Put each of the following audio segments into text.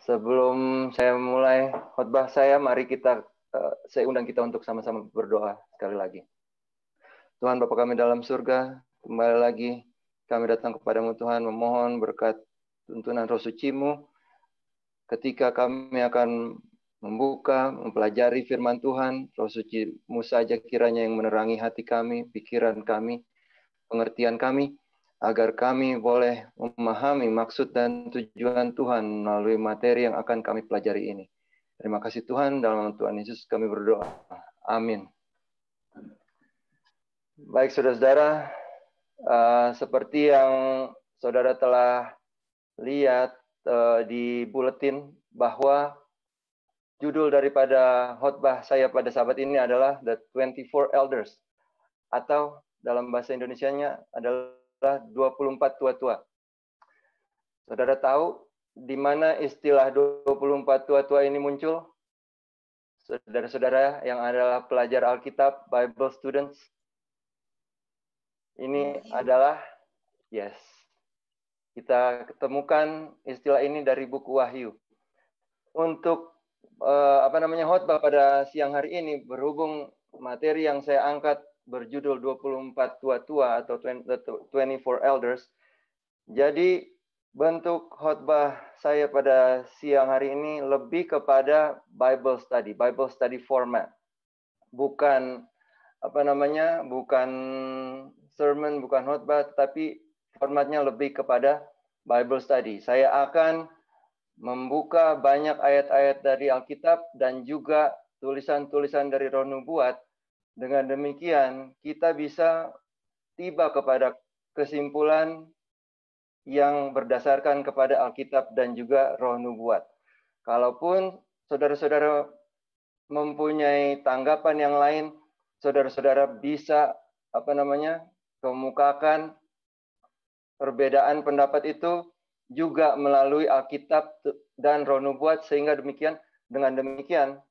Sebelum saya mulai khotbah saya, mari saya undang kita untuk sama-sama berdoa sekali lagi. Tuhan Bapa kami dalam surga, kembali lagi kami datang kepadamu Tuhan, memohon berkat tuntunan Roh Suci-Mu ketika kami akan mempelajari firman Tuhan. Roh Suci-Mu saja kiranya yang menerangi hati kami, pikiran kami, pengertian kami, agar kami boleh memahami maksud dan tujuan Tuhan melalui materi yang akan kami pelajari ini. Terima kasih Tuhan, dalam nama Tuhan Yesus kami berdoa. Amin. Baik saudara-saudara, seperti yang saudara telah lihat di buletin bahwa judul daripada khotbah saya pada sahabat ini adalah The 24 Elders, atau dalam bahasa Indonesianya adalah 24 tua-tua. Saudara tahu di mana istilah 24 tua-tua ini muncul? Saudara-saudara yang adalah pelajar Alkitab, Bible students. Ini adalah, yes, kita ketemukan istilah ini dari buku Wahyu. Untuk khotbah pada siang hari ini, berhubung materi yang saya angkat berjudul 24 tua-tua atau 24 Elders. Jadi bentuk khotbah saya pada siang hari ini lebih kepada Bible study format. Bukan bukan sermon, bukan khotbah, tapi formatnya lebih kepada Bible study. Saya akan membuka banyak ayat-ayat dari Alkitab dan juga tulisan-tulisan dari Roh Nubuat. Dengan demikian, kita bisa tiba kepada kesimpulan yang berdasarkan kepada Alkitab dan juga Roh Nubuat. Kalaupun saudara-saudara mempunyai tanggapan yang lain, saudara-saudara bisa kemukakan perbedaan pendapat itu juga melalui Alkitab dan Roh Nubuat, sehingga dengan demikian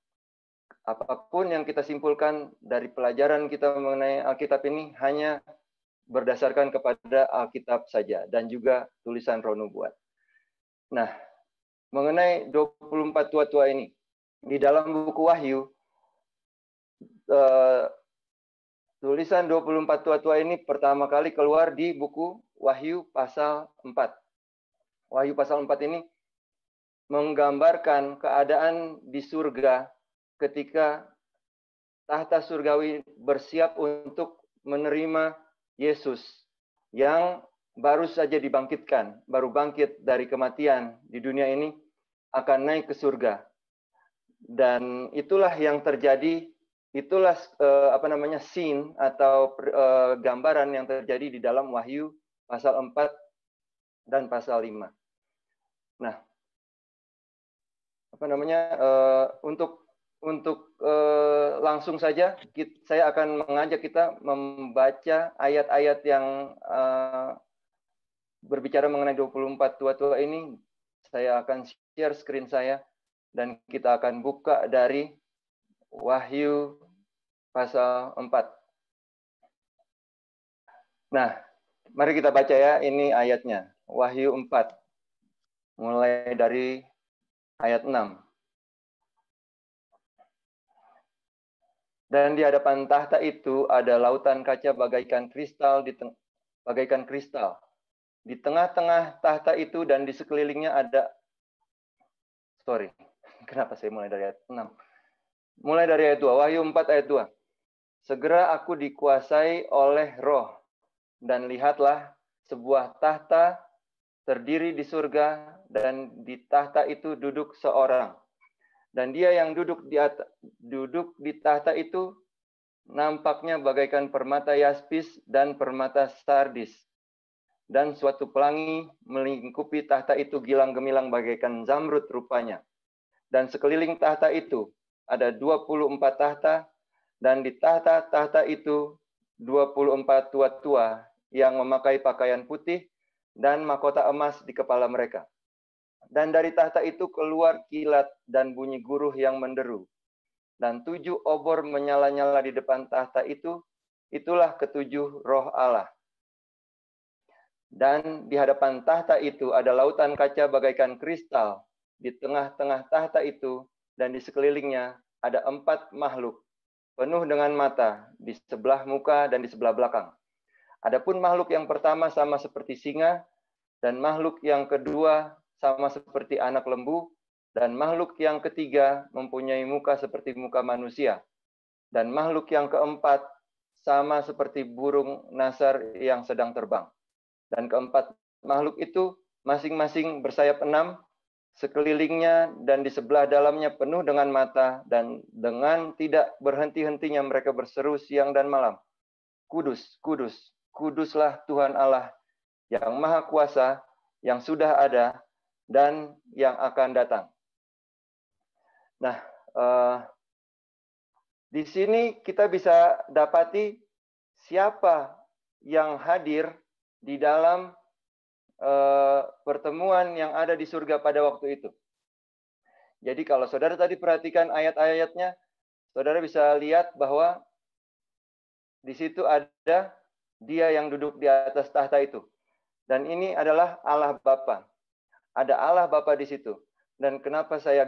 apapun yang kita simpulkan dari pelajaran kita mengenai Alkitab ini hanya berdasarkan kepada Alkitab saja dan juga tulisan Roh Nubuat. Nah, mengenai 24 tua-tua ini, di dalam buku Wahyu, tulisan 24 tua-tua ini pertama kali keluar di buku Wahyu pasal 4. Wahyu pasal 4 ini menggambarkan keadaan di surga ketika tahta surgawi bersiap untuk menerima Yesus yang baru saja dibangkitkan, baru bangkit dari kematian di dunia ini, akan naik ke surga. Dan itulah yang terjadi, itulah scene atau gambaran yang terjadi di dalam Wahyu pasal 4 dan pasal 5. Nah, untuk langsung saja, saya akan mengajak kita membaca ayat-ayat yang berbicara mengenai 24 tua-tua ini. Saya akan share screen saya, dan kita akan buka dari Wahyu pasal 4. Nah, mari kita baca ya, ini ayatnya. Wahyu 4, mulai dari ayat 6. Dan di hadapan tahta itu ada lautan kaca bagaikan kristal di tengah-tengah tahta itu, dan di sekelilingnya ada, kenapa saya mulai dari ayat 6? Mulai dari ayat 2, Wahyu 4 ayat 2. Segera aku dikuasai oleh Roh, dan lihatlah sebuah tahta terdiri di surga, dan di tahta itu duduk seorang. Dan dia yang duduk di tahta itu nampaknya bagaikan permata yaspis dan permata sardis. Dan suatu pelangi melingkupi tahta itu gilang gemilang bagaikan zamrud rupanya. Dan sekeliling tahta itu ada 24 tahta, dan di tahta-tahta itu 24 tua-tua yang memakai pakaian putih dan mahkota emas di kepala mereka. Dan dari tahta itu keluar kilat dan bunyi guruh yang menderu. Dan 7 obor menyala-nyala di depan tahta itu, itulah ketujuh roh Allah. Dan di hadapan tahta itu ada lautan kaca bagaikan kristal. Di tengah-tengah tahta itu dan di sekelilingnya ada 4 makhluk, penuh dengan mata di sebelah muka dan di sebelah belakang. Adapun makhluk yang pertama sama seperti singa, dan makhluk yang kedua sama seperti anak lembu, dan makhluk yang ketiga mempunyai muka seperti muka manusia. Dan makhluk yang keempat sama seperti burung nasar yang sedang terbang. Dan keempat makhluk itu masing-masing bersayap 6, sekelilingnya dan di sebelah dalamnya penuh dengan mata, dan dengan tidak berhenti-hentinya mereka berseru siang dan malam, Kudus, kudus, kuduslah Tuhan Allah yang Maha Kuasa, yang sudah ada dan yang akan datang. Nah, di sini kita bisa dapati siapa yang hadir di dalam pertemuan yang ada di surga pada waktu itu. Jadi kalau saudara tadi perhatikan ayat-ayatnya, saudara bisa lihat bahwa di situ ada Dia yang duduk di atas tahta itu. Dan ini adalah Allah Bapa. Ada Allah Bapa di situ. Dan kenapa saya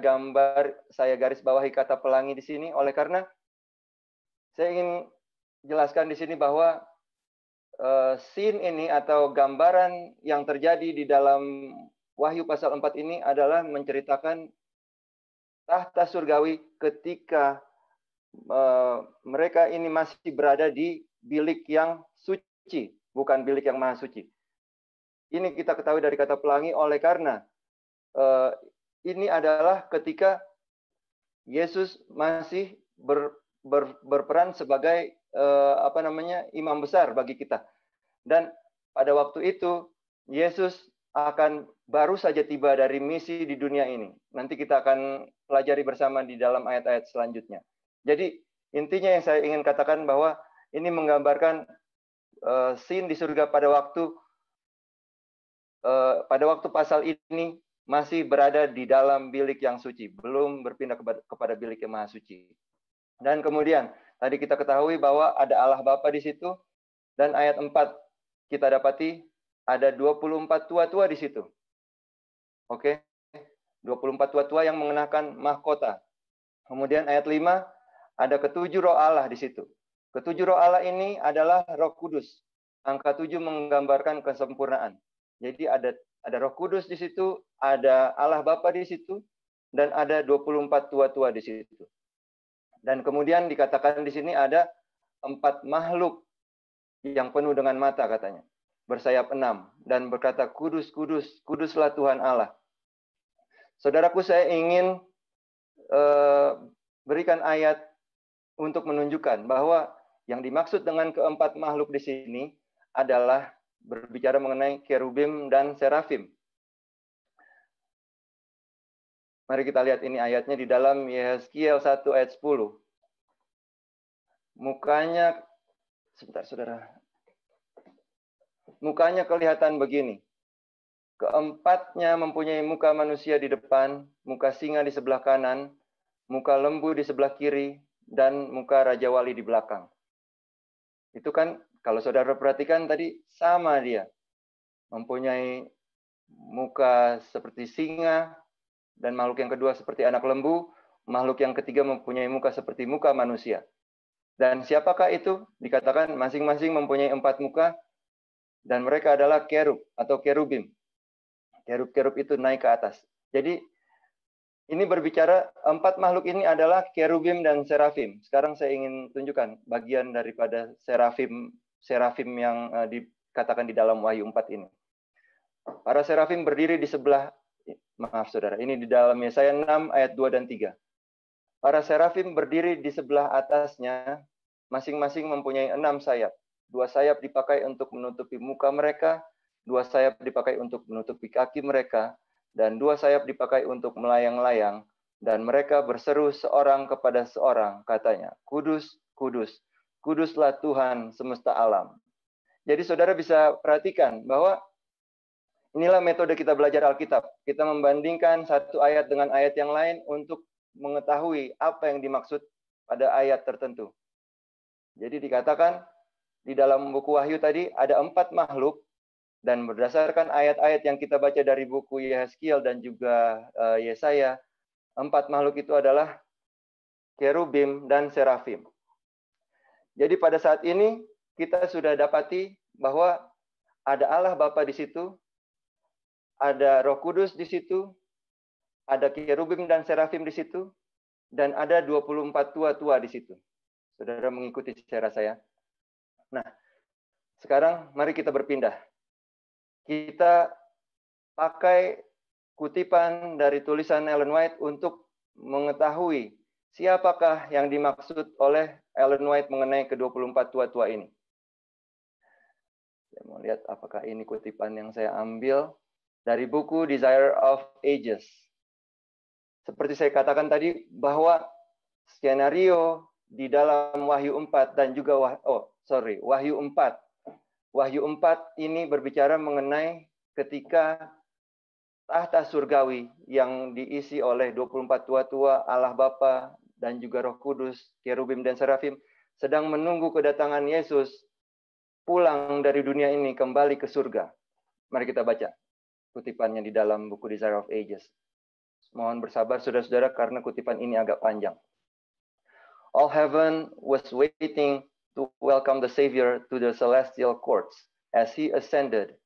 garis bawahi kata pelangi di sini? Oleh karena saya ingin jelaskan di sini bahwa scene ini atau gambaran yang terjadi di dalam Wahyu pasal 4 ini adalah menceritakan tahta surgawi ketika mereka ini masih berada di bilik yang suci, bukan bilik yang maha suci. Ini kita ketahui dari kata pelangi oleh karena ini adalah ketika Yesus masih berperan sebagai imam besar bagi kita. Dan pada waktu itu Yesus akan baru saja tiba dari misi di dunia ini. Nanti kita akan pelajari bersama di dalam ayat-ayat selanjutnya. Jadi intinya yang saya ingin katakan bahwa ini menggambarkan scene di surga pada waktu pasal ini masih berada di dalam bilik yang suci, belum berpindah kepada bilik yang maha suci. Dan kemudian tadi kita ketahui bahwa ada Allah Bapa di situ, dan ayat 4 kita dapati ada 24 tua-tua di situ. Oke. 24 tua-tua yang mengenakan mahkota. Kemudian ayat 5 ada ketujuh roh Allah di situ. Ketujuh roh Allah ini adalah Roh Kudus. Angka 7 menggambarkan kesempurnaan. Jadi ada Roh Kudus di situ, ada Allah Bapa di situ, dan ada 24 tua-tua di situ. Dan kemudian dikatakan di sini ada 4 makhluk yang penuh dengan mata katanya. Bersayap 6 dan berkata, Kudus, kudus, kuduslah Tuhan Allah. Saudaraku, saya ingin berikan ayat untuk menunjukkan bahwa yang dimaksud dengan keempat makhluk di sini adalah berbicara mengenai kerubim dan serafim. Mari kita lihat ini ayatnya di dalam Yehezkiel 1 ayat 10. Mukanya, sebentar saudara. Mukanya kelihatan begini. Keempatnya mempunyai muka manusia di depan, muka singa di sebelah kanan, muka lembu di sebelah kiri, dan muka Raja Wali di belakang. Itu kan, kalau saudara perhatikan tadi, sama dia. Mempunyai muka seperti singa, dan makhluk yang kedua seperti anak lembu, makhluk yang ketiga mempunyai muka seperti muka manusia. Dan siapakah itu? Dikatakan masing-masing mempunyai 4 muka, dan mereka adalah kerub atau kerubim. Kerub-kerub itu naik ke atas. Jadi ini berbicara 4 makhluk ini adalah kerubim dan serafim. Sekarang saya ingin tunjukkan bagian daripada serafim yang dikatakan di dalam Wahyu 4 ini. Para serafim berdiri di sebelah, maaf saudara, ini di dalam Yesaya 6 ayat 2 dan 3. Para serafim berdiri di sebelah atasnya, masing-masing mempunyai 6 sayap. 2 sayap dipakai untuk menutupi muka mereka, 2 sayap dipakai untuk menutupi kaki mereka, dan 2 sayap dipakai untuk melayang-layang, dan mereka berseru seorang kepada seorang, katanya, Kudus, kudus, kuduslah Tuhan semesta alam. Jadi saudara bisa perhatikan bahwa inilah metode kita belajar Alkitab. Kita membandingkan satu ayat dengan ayat yang lain untuk mengetahui apa yang dimaksud pada ayat tertentu. Jadi dikatakan di dalam buku Wahyu tadi ada 4 makhluk, Dan berdasarkan ayat-ayat yang kita baca dari buku Yehezkiel dan juga Yesaya, 4 makhluk itu adalah kerubim dan serafim. Jadi pada saat ini kita sudah dapati bahwa ada Allah Bapa di situ, ada Roh Kudus di situ, ada kerubim dan serafim di situ, dan ada 24 tua-tua di situ. Saudara mengikuti cara saya. Nah, sekarang mari kita berpindah. Kita pakai kutipan dari tulisan Ellen White untuk mengetahui siapakah yang dimaksud oleh Ellen White mengenai ke-24 tua-tua ini. Saya mau lihat apakah ini kutipan yang saya ambil dari buku Desire of Ages. Seperti saya katakan tadi, bahwa skenario di dalam Wahyu 4 dan juga Wahyu 4. Wahyu 4 ini berbicara mengenai ketika tahta surgawi yang diisi oleh 24 tua-tua, Allah Bapa dan juga Roh Kudus, kerubim dan serafim sedang menunggu kedatangan Yesus pulang dari dunia ini kembali ke surga. Mari kita baca kutipannya di dalam buku Desire of Ages. Mohon bersabar saudara-saudara karena kutipan ini agak panjang. All heaven was waiting to welcome the Savior to the celestial courts. As he ascended,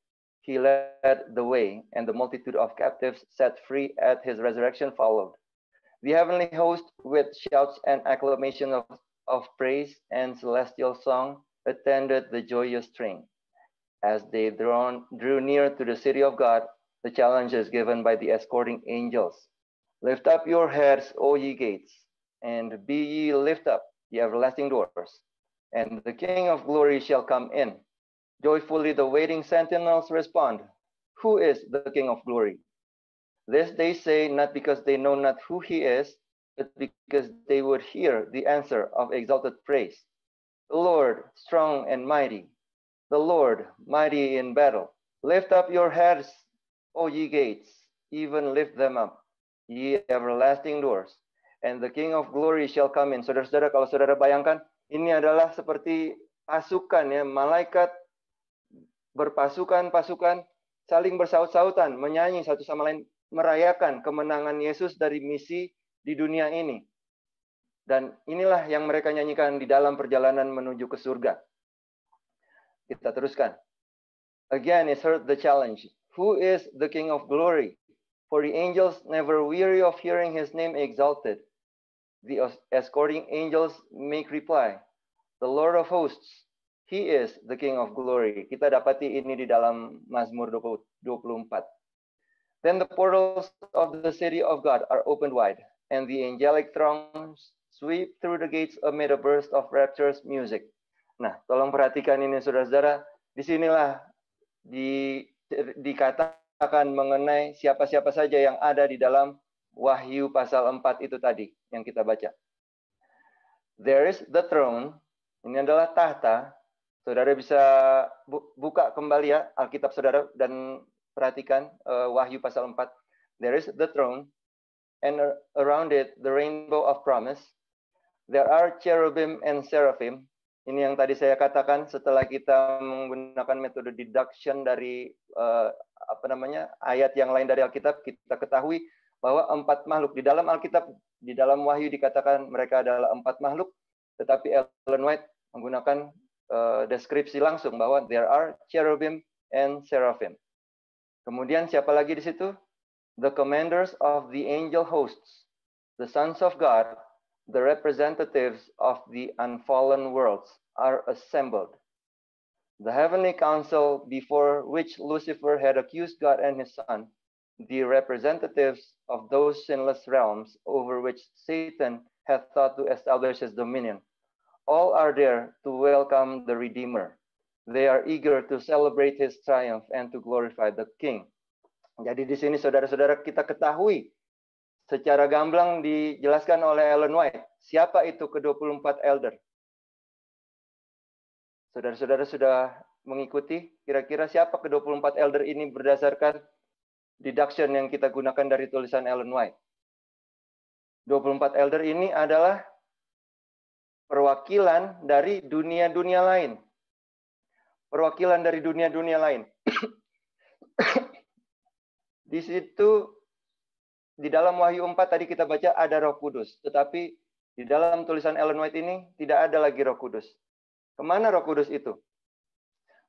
he led the way, and the multitude of captives set free at his resurrection followed. The heavenly host, with shouts and acclamation of praise and celestial song, attended the joyous train. As they drew near to the city of God, the challenge is given by the escorting angels. Lift up your heads, O ye gates, and be ye lift up, the everlasting doors, and the King of glory shall come in. Joyfully the waiting sentinels respond, who is the King of glory? This they say not because they know not who he is, but because they would hear the answer of exalted praise. The Lord, strong and mighty, the Lord, mighty in battle. Lift up your heads, O ye gates, even lift them up, ye everlasting doors, and the King of glory shall come in. Saudara-saudara, kalau saudara bayangkan, ini adalah seperti pasukan ya, malaikat berpasukan-pasukan saling bersaut-sautan, menyanyi satu sama lain, merayakan kemenangan Yesus dari misi di dunia ini. Dan inilah yang mereka nyanyikan di dalam perjalanan menuju ke surga. Kita teruskan. Again is heard the challenge. Who is the King of glory? For the angels never weary of hearing his name exalted. The escorting angels make reply, the Lord of hosts, he is the King of glory. Kita dapati ini di dalam Mazmur 24. Then the portals of the city of God are opened wide, and the angelic throngs sweep through the gates amid a burst of rapturous music. Nah, tolong perhatikan ini saudara-saudara. Disinilah dikatakan mengenai siapa-siapa saja yang ada di dalam Wahyu pasal 4 itu tadi yang kita baca. There is the throne. Ini adalah tahta. Saudara bisa buka kembali ya Alkitab saudara dan perhatikan Wahyu pasal 4. There is the throne, and around it the rainbow of promise. There are cherubim and seraphim. Ini yang tadi saya katakan setelah kita menggunakan metode deduction dari ayat yang lain dari Alkitab, kita ketahui bahwa 4 makhluk di dalam Alkitab, di dalam Wahyu dikatakan mereka adalah 4 makhluk, tetapi Ellen White menggunakan deskripsi langsung bahwa there are cherubim and seraphim. Kemudian siapa lagi di situ? The commanders of the angel hosts, the sons of God, the representatives of the unfallen worlds are assembled. The heavenly council before which Lucifer had accused God and his son, the representatives of those sinless realms over which Satan hath thought to establish his dominion, all are there to welcome the Redeemer. They are eager to celebrate his triumph and to glorify the King. Jadi di sini saudara-saudara kita ketahui secara gamblang dijelaskan oleh Ellen White. Siapa itu ke-24 elder? Saudara-saudara sudah mengikuti kira-kira siapa ke-24 elder ini berdasarkan deduction yang kita gunakan dari tulisan Ellen White. 24 elder ini adalah perwakilan dari dunia-dunia lain. Perwakilan dari dunia-dunia lain. Di situ, di dalam Wahyu 4 tadi kita baca ada Roh Kudus. Tetapi di dalam tulisan Ellen White ini tidak ada lagi Roh Kudus. Kemana Roh Kudus itu?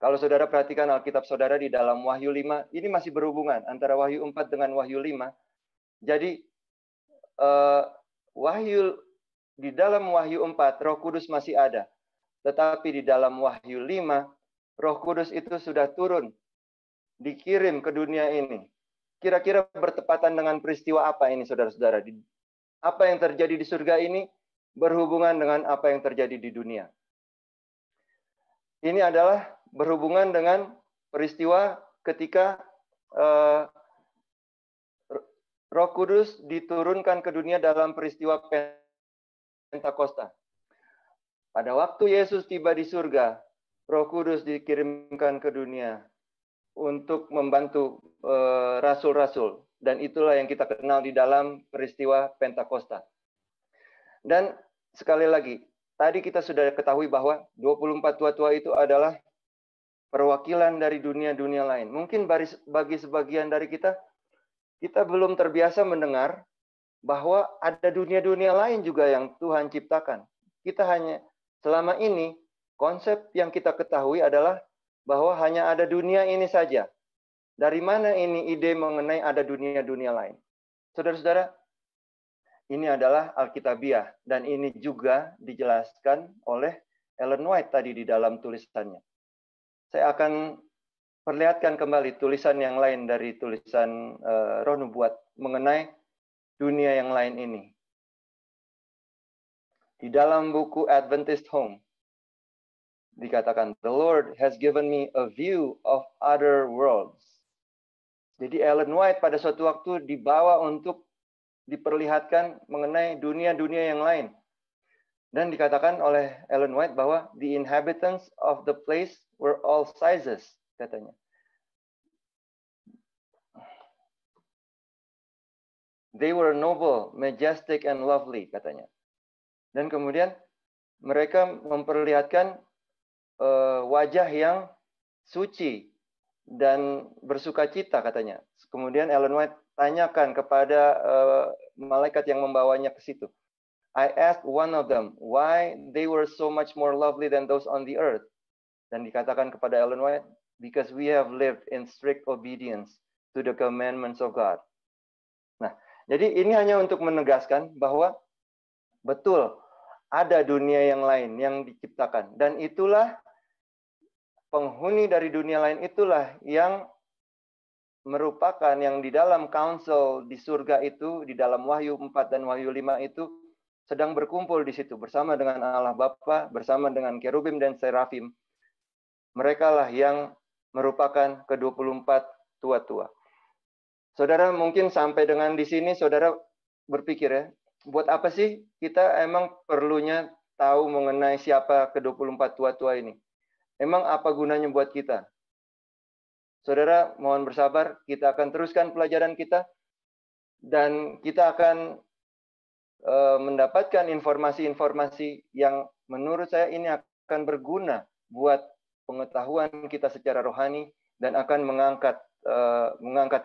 Kalau saudara perhatikan Alkitab saudara di dalam Wahyu 5, ini masih berhubungan antara Wahyu 4 dengan Wahyu 5. Jadi, di dalam Wahyu 4, Roh Kudus masih ada. Tetapi di dalam Wahyu 5, Roh Kudus itu sudah turun, dikirim ke dunia ini. Kira-kira bertepatan dengan peristiwa apa ini, saudara-saudara? Apa yang terjadi di surga ini berhubungan dengan apa yang terjadi di dunia. Ini adalah berhubungan dengan peristiwa ketika Roh Kudus diturunkan ke dunia dalam peristiwa Pentakosta. Pada waktu Yesus tiba di surga, Roh Kudus dikirimkan ke dunia untuk membantu rasul-rasul. Dan itulah yang kita kenal di dalam peristiwa Pentakosta. Dan sekali lagi, tadi kita sudah ketahui bahwa 24 tua-tua itu adalah perwakilan dari dunia-dunia lain. Mungkin bagi sebagian dari kita belum terbiasa mendengar bahwa ada dunia-dunia lain juga yang Tuhan ciptakan. Kita hanya, selama ini, konsep yang kita ketahui adalah bahwa hanya ada dunia ini saja. Dari mana ini ide mengenai ada dunia-dunia lain? Saudara-saudara, ini adalah Alkitabiah. Dan ini juga dijelaskan oleh Ellen White tadi di dalam tulisannya. Saya akan perlihatkan kembali tulisan yang lain dari tulisan Roh Nubuat mengenai dunia yang lain ini. Di dalam buku Adventist Home, dikatakan, "The Lord has given me a view of other worlds." Jadi Ellen White pada suatu waktu dibawa untuk diperlihatkan mengenai dunia-dunia yang lain. Dan dikatakan oleh Ellen White bahwa the inhabitants of the place were all sizes, katanya. They were noble, majestic, and lovely, katanya. Dan kemudian mereka memperlihatkan wajah yang suci dan bersukacita, katanya. Kemudian Ellen White tanyakan kepada malaikat yang membawanya ke situ. I asked one of them why they were so much more lovely than those on the earth. Dan dikatakan kepada Ellen White, because we have lived in strict obedience to the commandments of God. Nah, jadi ini hanya untuk menegaskan bahwa betul ada dunia yang lain yang diciptakan. Dan itulah penghuni dari dunia lain itulah yang merupakan yang di dalam council di surga itu, di dalam Wahyu 4 dan Wahyu 5 itu sedang berkumpul di situ bersama dengan Allah Bapa, bersama dengan kerubim dan serafim. Mereka lah yang merupakan ke-24 tua-tua. Saudara mungkin sampai dengan di sini saudara berpikir ya, buat apa sih kita emang perlunya tahu mengenai siapa ke-24 tua-tua ini? Emang apa gunanya buat kita? Saudara mohon bersabar, kita akan teruskan pelajaran kita dan kita akan mendapatkan informasi-informasi yang menurut saya ini akan berguna buat pengetahuan kita secara rohani dan akan mengangkat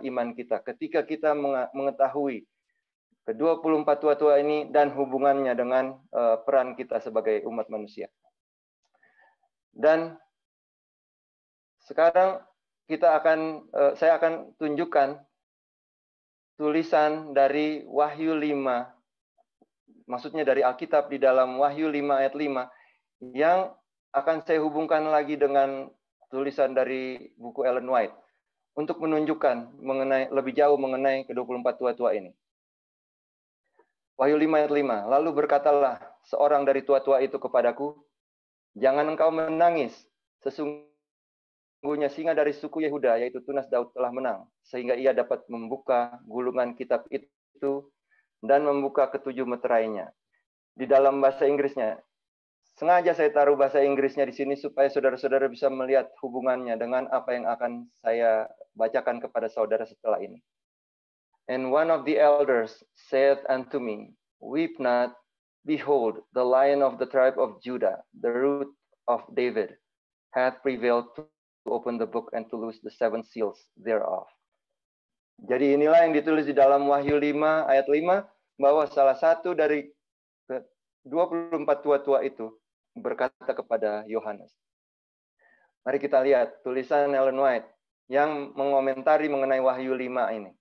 iman kita ketika kita mengetahui ke-24 tua-tua ini dan hubungannya dengan peran kita sebagai umat manusia. Dan sekarang saya akan tunjukkan tulisan dari Wahyu 5, maksudnya dari Alkitab di dalam Wahyu 5 ayat 5, yang akan saya hubungkan lagi dengan tulisan dari buku Ellen White, untuk menunjukkan lebih jauh mengenai ke-24 tua-tua ini. Wahyu 5 ayat 5, lalu berkatalah seorang dari tua-tua itu kepadaku, jangan engkau menangis, sesungguhnya singa dari suku Yehuda, yaitu tunas Daud telah menang, sehingga ia dapat membuka gulungan kitab itu dan membuka ketujuh meterainya. Di dalam bahasa Inggrisnya, sengaja saya taruh bahasa Inggrisnya di sini supaya saudara-saudara bisa melihat hubungannya dengan apa yang akan saya bacakan kepada saudara setelah ini. And one of the elders said unto me, weep not, behold, the Lion of the tribe of Judah, the root of David, hath prevailed to open the book and to loose the 7 seals thereof. Jadi inilah yang ditulis di dalam Wahyu 5 ayat 5, bahwa salah satu dari 24 tua-tua itu berkata kepada Yohanes. Mari kita lihat tulisan Ellen White yang mengomentari mengenai Wahyu 5 ini.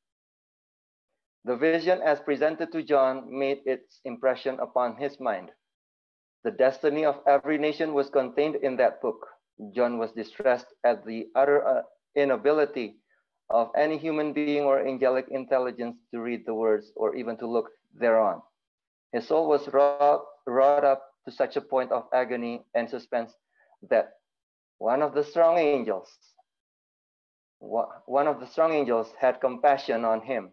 The vision as presented to John made its impression upon his mind. The destiny of every nation was contained in that book. John was distressed at the utter inability of any human being or angelic intelligence to read the words or even to look thereon. His soul was wrought up to such a point of agony and suspense that one of the strong angels had compassion on him,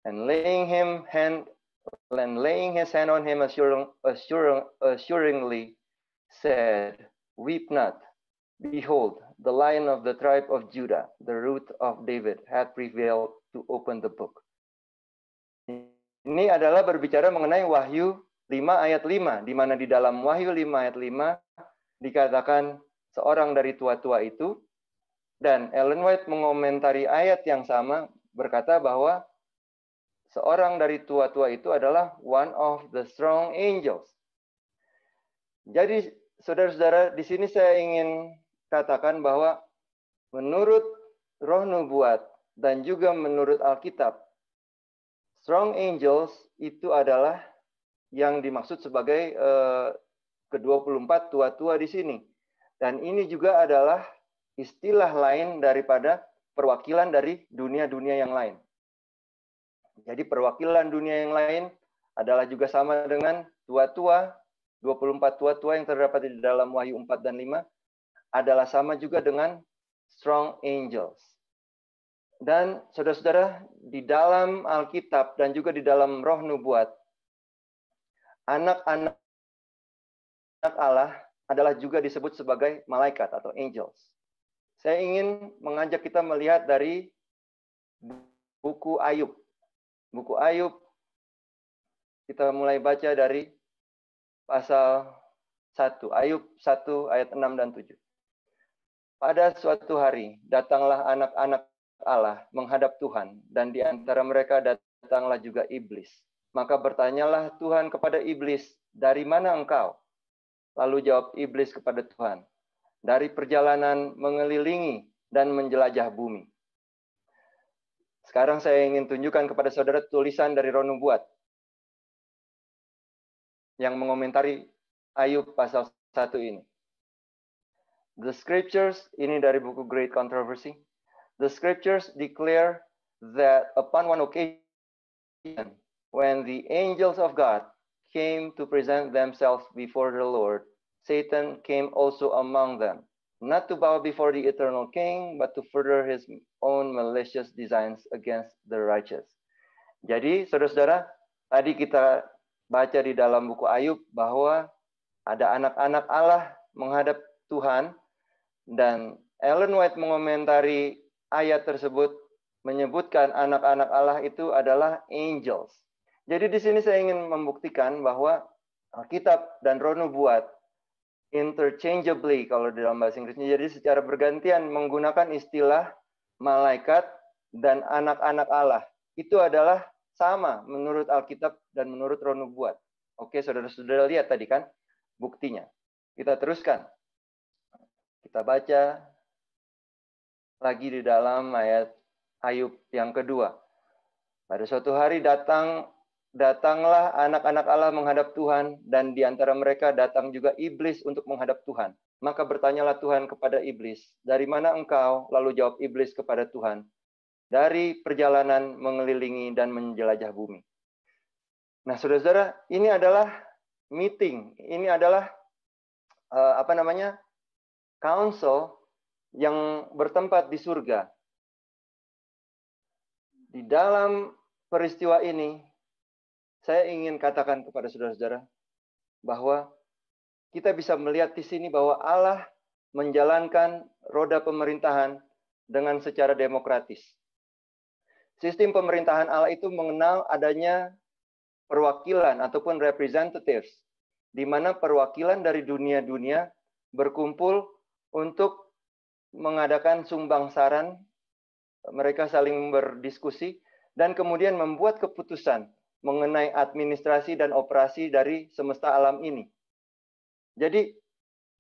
and laying his hand on him assuringly said, "Weep not. Behold, the Lion of the tribe of Judah, the root of David, had prevailed to open the book." Ini adalah berbicara mengenai Wahyu 5 ayat 5, di mana di dalam Wahyu 5 ayat 5 dikatakan seorang dari tua-tua itu, dan Ellen White mengomentari ayat yang sama berkata bahwa seorang dari tua-tua itu adalah one of the strong angels. Jadi saudara-saudara, di sini saya ingin katakan bahwa menurut Roh Nubuat dan juga menurut Alkitab, strong angels itu adalah yang dimaksud sebagai ke-24 tua-tua di sini. Dan ini juga adalah istilah lain daripada perwakilan dari dunia-dunia yang lain. Jadi perwakilan dunia yang lain adalah juga sama dengan tua-tua, 24 tua-tua yang terdapat di dalam Wahyu 4 dan 5, adalah sama juga dengan strong angels. Dan saudara-saudara, di dalam Alkitab dan juga di dalam Roh Nubuat, anak-anak Allah adalah juga disebut sebagai malaikat atau angels. Saya ingin mengajak kita melihat dari buku Ayub. Buku Ayub, kita mulai baca dari pasal 1. Ayub 1 ayat 6 dan 7. Pada suatu hari, datanglah anak-anak Allah menghadap Tuhan, dan di antara mereka datanglah juga iblis. Maka bertanyalah Tuhan kepada iblis, "Dari mana engkau?" Lalu jawab iblis kepada Tuhan, "Dari perjalanan mengelilingi dan menjelajah bumi." Sekarang saya ingin tunjukkan kepada saudara tulisan dari Roh Nubuat yang mengomentari Ayub pasal 1 ini. The scriptures, ini dari buku Great Controversy. The scriptures declare that upon one occasion, when the angels of God came to present themselves before the Lord, Satan came also among them, not to bow before the eternal King, but to further his own malicious designs against the righteous. Jadi, saudara-saudara, tadi kita baca di dalam buku Ayub bahwa ada anak-anak Allah menghadap Tuhan, dan Ellen White mengomentari ayat tersebut menyebutkan anak-anak Allah itu adalah angels. Jadi di sini saya ingin membuktikan bahwa Alkitab dan Roh Nubuat interchangeably kalau di dalam bahasa Inggrisnya, jadi secara bergantian menggunakan istilah malaikat dan anak-anak Allah. Itu adalah sama menurut Alkitab dan menurut Roh Nubuat. Oke, saudara-saudara lihat tadi kan buktinya. Kita teruskan. Kita baca lagi di dalam ayat Ayub yang kedua. Pada suatu hari datanglah anak-anak Allah menghadap Tuhan, dan di antara mereka datang juga iblis untuk menghadap Tuhan. Maka bertanyalah Tuhan kepada iblis, "Dari mana engkau?" Lalu jawab iblis kepada Tuhan, "Dari perjalanan mengelilingi dan menjelajah bumi." Nah, saudara-saudara, ini adalah meeting. Ini adalah council yang bertempat di surga. Di dalam peristiwa ini, saya ingin katakan kepada saudara-saudara bahwa kita bisa melihat di sini bahwa Allah menjalankan roda pemerintahan dengan secara demokratis. Sistem pemerintahan Allah itu mengenal adanya perwakilan ataupun representatives, di mana perwakilan dari dunia-dunia berkumpul untuk mengadakan sumbangsaran, mereka saling berdiskusi, dan kemudian membuat keputusan mengenai administrasi dan operasi dari semesta alam ini. Jadi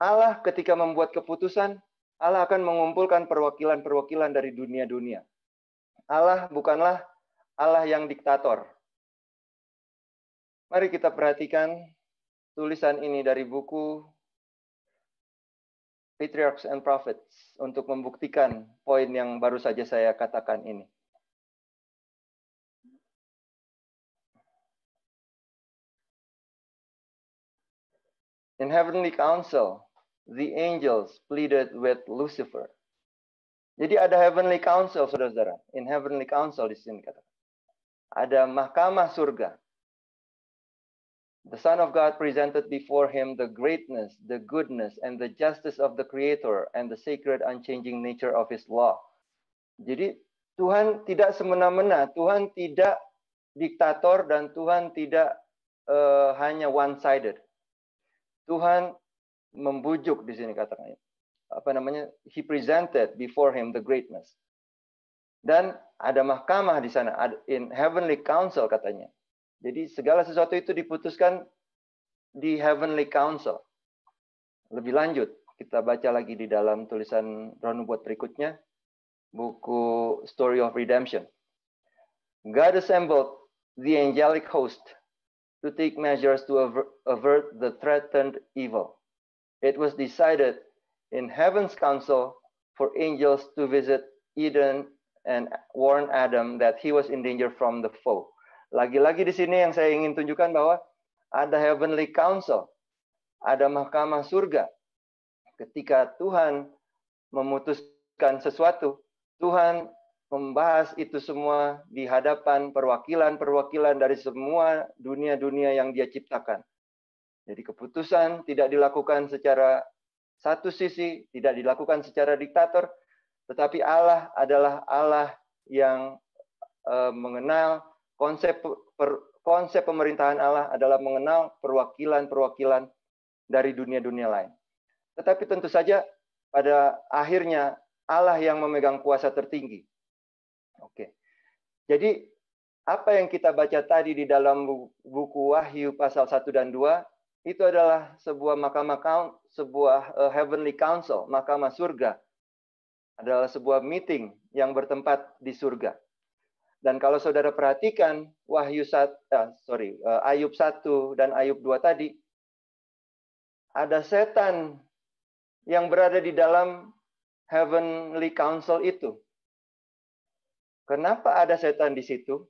Allah ketika membuat keputusan, Allah akan mengumpulkan perwakilan-perwakilan dari dunia-dunia. Allah bukanlah Allah yang diktator. Mari kita perhatikan tulisan ini dari buku Patriarchs and Prophets untuk membuktikan poin yang baru saja saya katakan ini. In heavenly council, the angels pleaded with Lucifer. Jadi ada heavenly council, saudara-saudara. In heavenly council di sini katakan. Ada mahkamah surga. The Son of God presented before him the greatness, the goodness, and the justice of the Creator and the sacred unchanging nature of His law. Jadi Tuhan tidak semena-mena, Tuhan tidak diktator, dan Tuhan tidak hanya one-sided. Tuhan membujuk di sini katanya. He presented before him the greatness. Dan ada mahkamah di sana, in heavenly council katanya. Jadi segala sesuatu itu diputuskan di heavenly council. Lebih lanjut, kita baca lagi di dalam tulisan Roh Nubuat berikutnya, buku Story of Redemption. God assembled the angelic host to take measures to avert the threatened evil. It was decided in heaven's council for angels to visit Eden and warn Adam that he was in danger from the foe. Lagi-lagi di sini yang saya ingin tunjukkan bahwa ada heavenly council, ada mahkamah surga. Ketika Tuhan memutuskan sesuatu, Tuhan membahas itu semua di hadapan perwakilan-perwakilan dari semua dunia-dunia yang Dia ciptakan. Jadi keputusan tidak dilakukan secara satu sisi, tidak dilakukan secara diktator, tetapi Allah adalah Allah yang mengenal konsep pemerintahan Allah adalah mengenal perwakilan-perwakilan dari dunia-dunia lain. Tetapi tentu saja pada akhirnya Allah yang memegang kuasa tertinggi. Oke. Jadi apa yang kita baca tadi di dalam buku Wahyu pasal 1 dan 2 itu adalah sebuah heavenly council, mahkamah surga. Adalah sebuah meeting yang bertempat di surga. Dan kalau saudara perhatikan Ayub 1 dan Ayub 2 tadi, ada setan yang berada di dalam heavenly council itu. Kenapa ada setan di situ?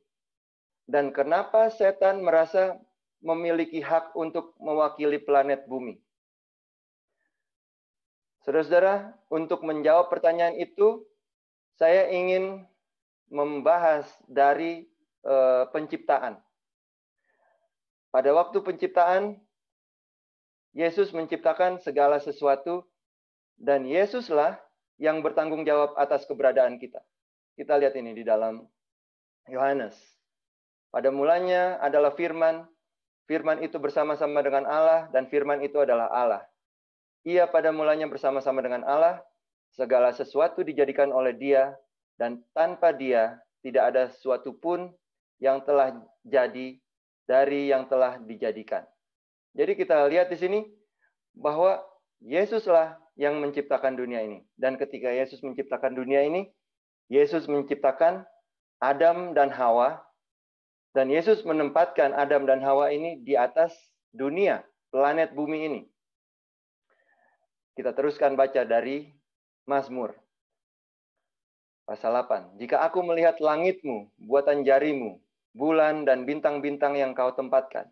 Dan kenapa setan merasa memiliki hak untuk mewakili planet bumi? Saudara-saudara, untuk menjawab pertanyaan itu, saya ingin membahas dari penciptaan. Pada waktu penciptaan, Yesus menciptakan segala sesuatu, dan Yesuslah yang bertanggung jawab atas keberadaan kita. Kita lihat ini di dalam Yohanes. Pada mulanya adalah firman, firman itu bersama-sama dengan Allah, dan firman itu adalah Allah. Ia pada mulanya bersama-sama dengan Allah, segala sesuatu dijadikan oleh Dia, dan tanpa Dia tidak ada sesuatu pun yang telah jadi dari yang telah dijadikan. Jadi kita lihat di sini bahwa Yesuslah yang menciptakan dunia ini. Dan ketika Yesus menciptakan dunia ini, Yesus menciptakan Adam dan Hawa, dan Yesus menempatkan Adam dan Hawa ini di atas dunia, planet bumi ini. Kita teruskan baca dari Mazmur pasal 8. Jika aku melihat langitmu, buatan jarimu, bulan dan bintang-bintang yang kau tempatkan,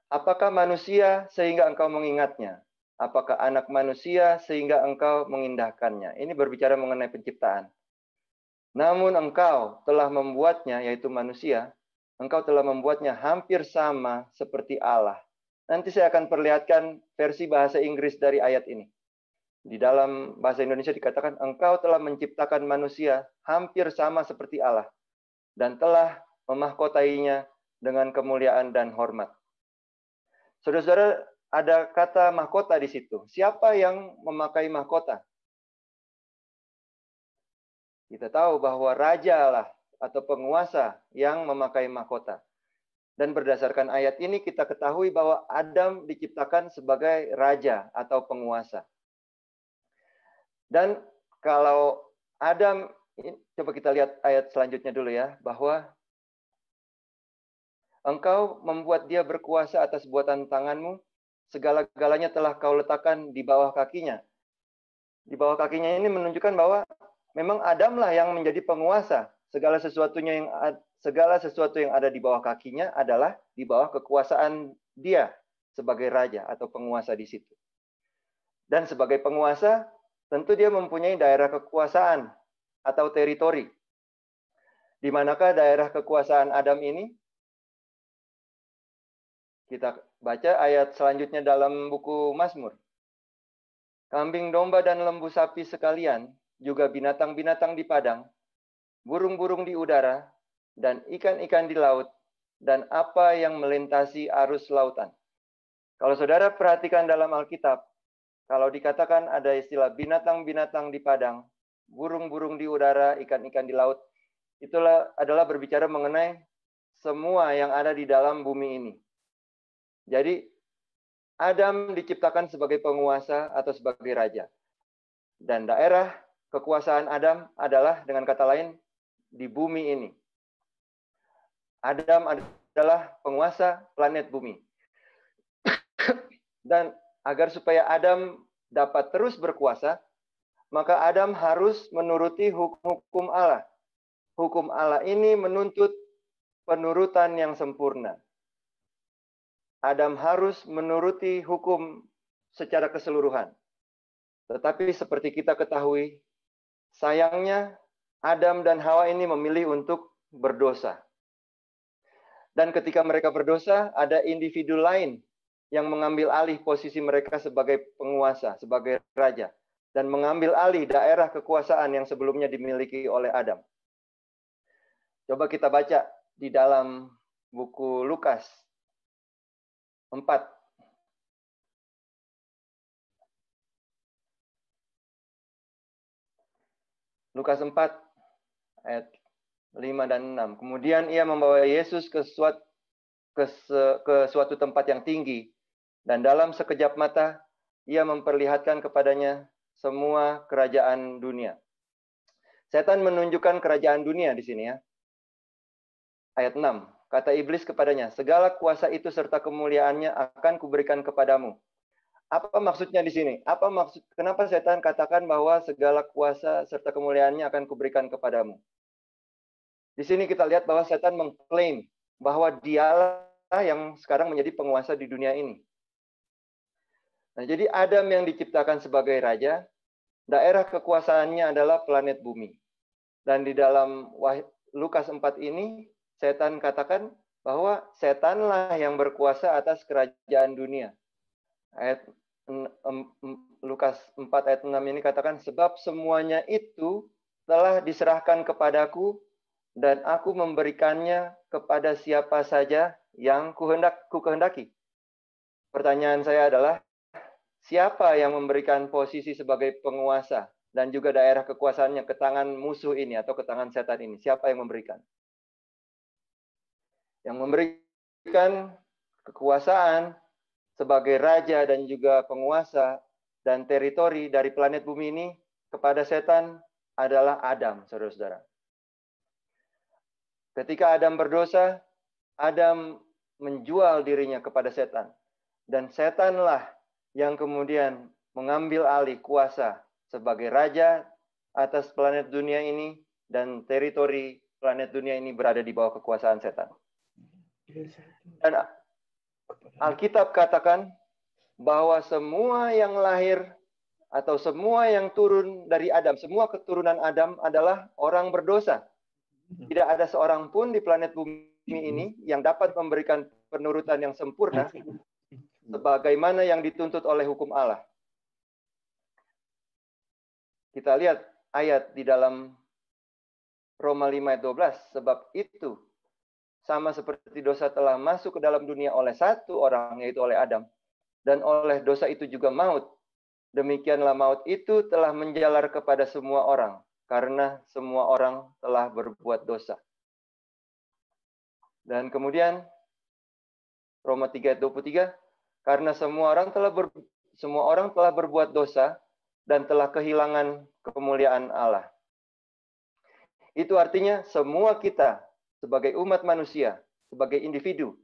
apakah manusia sehingga engkau mengingatnya? Apakah anak manusia sehingga engkau mengindahkannya? Ini berbicara mengenai penciptaan. Namun engkau telah membuatnya, yaitu manusia, engkau telah membuatnya hampir sama seperti Allah. Nanti saya akan perlihatkan versi bahasa Inggris dari ayat ini. Di dalam bahasa Indonesia dikatakan, engkau telah menciptakan manusia hampir sama seperti Allah, dan telah memahkotainya dengan kemuliaan dan hormat. Saudara-saudara, ada kata mahkota di situ. Siapa yang memakai mahkota? Kita tahu bahwa raja lah atau penguasa yang memakai mahkota. Dan berdasarkan ayat ini kita ketahui bahwa Adam diciptakan sebagai raja atau penguasa. Dan kalau Adam, coba kita lihat ayat selanjutnya dulu ya, bahwa engkau membuat dia berkuasa atas buatan tanganmu, segala-galanya telah kau letakkan di bawah kakinya. Di bawah kakinya ini menunjukkan bahwa memang Adamlah yang menjadi penguasa. Segala sesuatu yang ada di bawah kakinya adalah di bawah kekuasaan dia sebagai raja atau penguasa di situ. Dan sebagai penguasa, tentu dia mempunyai daerah kekuasaan atau teritori. Di manakah daerah kekuasaan Adam ini? Kita baca ayat selanjutnya dalam buku Mazmur. Kambing domba dan lembu sapi sekalian, juga binatang-binatang di padang, burung-burung di udara, dan ikan-ikan di laut, dan apa yang melintasi arus lautan. Kalau saudara perhatikan dalam Alkitab, kalau dikatakan ada istilah binatang-binatang di padang, burung-burung di udara, ikan-ikan di laut, itulah adalah berbicara mengenai semua yang ada di dalam bumi ini. Jadi, Adam diciptakan sebagai penguasa atau sebagai raja. Dan daerah kekuasaan Adam adalah, dengan kata lain, di bumi ini. Adam adalah penguasa planet bumi. Dan agar supaya Adam dapat terus berkuasa, maka Adam harus menuruti hukum Allah. Hukum Allah ini menuntut penurutan yang sempurna. Adam harus menuruti hukum secara keseluruhan. Tetapi seperti kita ketahui, sayangnya Adam dan Hawa ini memilih untuk berdosa. Dan ketika mereka berdosa, ada individu lain yang mengambil alih posisi mereka sebagai penguasa, sebagai raja. Dan mengambil alih daerah kekuasaan yang sebelumnya dimiliki oleh Adam. Coba kita baca di dalam buku Lukas 4. Lukas 4 ayat 5 dan 6. Kemudian ia membawa Yesus ke suatu tempat yang tinggi, dan dalam sekejap mata ia memperlihatkan kepadanya semua kerajaan dunia. Setan menunjukkan kerajaan dunia di sini ya. Ayat 6. Kata iblis kepadanya, segala kuasa itu serta kemuliaannya akan kuberikan kepadamu. Apa maksudnya di sini? Kenapa setan katakan bahwa segala kuasa serta kemuliaannya akan kuberikan kepadamu? Di sini kita lihat bahwa setan mengklaim bahwa dialah yang sekarang menjadi penguasa di dunia ini. Nah, jadi Adam yang diciptakan sebagai raja, daerah kekuasaannya adalah planet bumi. Dan di dalam Lukas 4 ini, setan katakan bahwa setanlah yang berkuasa atas kerajaan dunia. Lukas 4 ayat 6 ini katakan, sebab semuanya itu telah diserahkan kepadaku, dan aku memberikannya kepada siapa saja yang kukehendaki. Pertanyaan saya adalah, siapa yang memberikan posisi sebagai penguasa dan juga daerah kekuasaannya ke tangan musuh ini atau ke tangan setan ini? Siapa yang memberikan? Yang memberikan kekuasaan sebagai raja dan juga penguasa dan teritori dari planet bumi ini kepada setan adalah Adam, saudara-saudara. Ketika Adam berdosa, Adam menjual dirinya kepada setan. Dan setanlah yang kemudian mengambil alih kuasa sebagai raja atas planet dunia ini, dan teritori planet dunia ini berada di bawah kekuasaan setan. Dan Alkitab katakan bahwa semua yang lahir atau semua yang turun dari Adam, semua keturunan Adam adalah orang berdosa. Tidak ada seorang pun di planet bumi ini yang dapat memberikan penurutan yang sempurna sebagaimana yang dituntut oleh hukum Allah. Kita lihat ayat di dalam Roma 5 ayat 12. Sebab itu, sama seperti dosa telah masuk ke dalam dunia oleh satu orang, yaitu oleh Adam. Dan oleh dosa itu juga maut. Demikianlah maut itu telah menjalar kepada semua orang. karena semua orang telah berbuat dosa. Dan kemudian Roma 3 ayat 23, karena semua orang telah berbuat dosa dan telah kehilangan kemuliaan Allah. Itu artinya semua kita sebagai umat manusia, sebagai individu,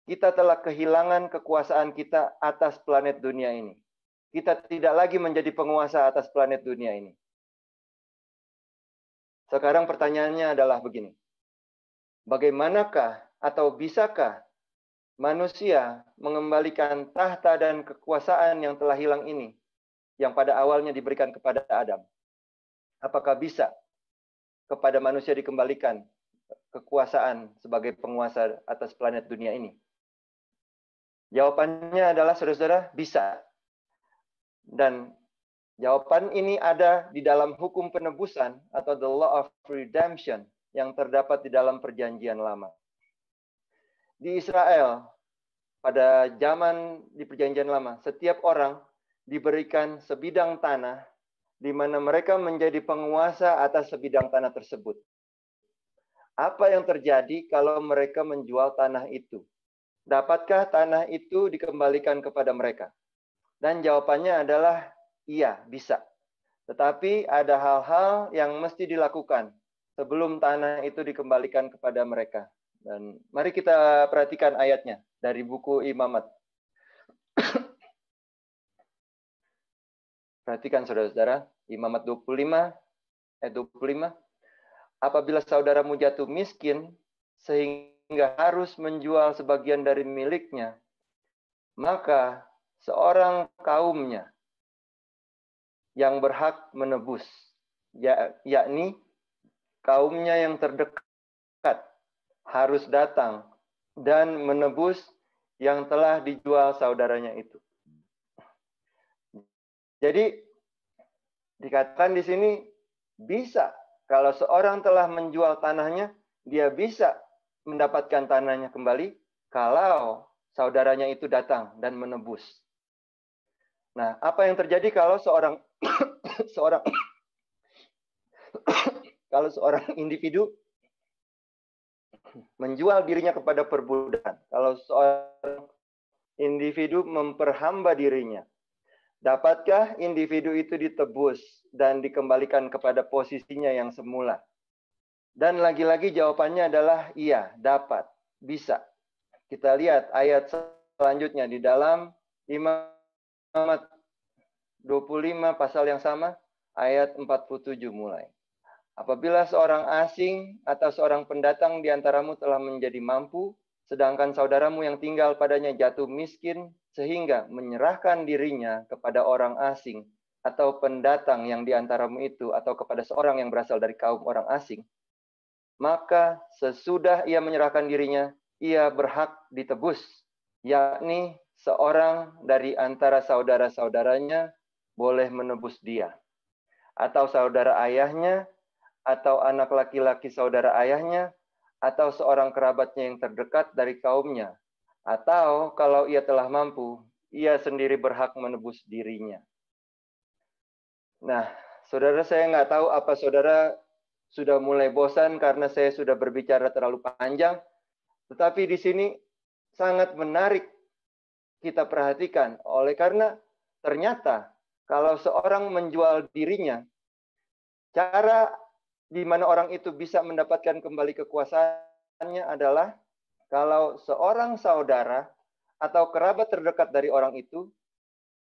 kita telah kehilangan kekuasaan kita atas planet dunia ini. Kita tidak lagi menjadi penguasa atas planet dunia ini. Sekarang pertanyaannya adalah begini. Bagaimanakah atau bisakah manusia mengembalikan tahta dan kekuasaan yang telah hilang ini, yang pada awalnya diberikan kepada Adam? Apakah bisa kepada manusia dikembalikan kekuasaan sebagai penguasa atas planet dunia ini? Jawabannya adalah, saudara-saudara, bisa. Dan jawaban ini ada di dalam hukum penebusan atau the law of redemption yang terdapat di dalam perjanjian lama. Di Israel, pada zaman di perjanjian lama, setiap orang diberikan sebidang tanah di mana mereka menjadi penguasa atas sebidang tanah tersebut. Apa yang terjadi kalau mereka menjual tanah itu? Dapatkah tanah itu dikembalikan kepada mereka? Dan jawabannya adalah iya, bisa. Tetapi ada hal-hal yang mesti dilakukan sebelum tanah itu dikembalikan kepada mereka. Dan mari kita perhatikan ayatnya dari buku Imamat. Perhatikan saudara-saudara, Imamat 25, ayat 25. Apabila saudaramu jatuh miskin, sehingga harus menjual sebagian dari miliknya, maka seorang kaumnya yang berhak menebus, yakni kaumnya yang terdekat, harus datang dan menebus yang telah dijual saudaranya itu. Jadi dikatakan di sini bisa, kalau seorang telah menjual tanahnya, dia bisa mendapatkan tanahnya kembali kalau saudaranya itu datang dan menebus. Nah, apa yang terjadi kalau seorang individu menjual dirinya kepada perbudakan? Kalau seorang individu memperhamba dirinya, dapatkah individu itu ditebus dan dikembalikan kepada posisinya yang semula? Dan lagi-lagi jawabannya adalah iya, dapat, bisa. Kita lihat ayat selanjutnya di dalam Imamat 25 pasal yang sama, ayat 47 mulai. Apabila seorang asing atau seorang pendatang di antaramu telah menjadi mampu, sedangkan saudaramu yang tinggal padanya jatuh miskin, sehingga menyerahkan dirinya kepada orang asing atau pendatang yang di antaramu itu, atau kepada seorang yang berasal dari kaum orang asing, maka sesudah ia menyerahkan dirinya, ia berhak ditebus, yakni seorang dari antara saudara-saudaranya boleh menebus dia, atau saudara ayahnya, atau anak laki-laki saudara ayahnya, atau seorang kerabatnya yang terdekat dari kaumnya, atau kalau ia telah mampu, ia sendiri berhak menebus dirinya. Nah, saudara, saya nggak tahu apa saudara sudah mulai bosan karena saya sudah berbicara terlalu panjang, tetapi di sini sangat menarik kita perhatikan, oleh karena ternyata kalau seorang menjual dirinya, cara di mana orang itu bisa mendapatkan kembali kekuasaannya adalah kalau seorang saudara atau kerabat terdekat dari orang itu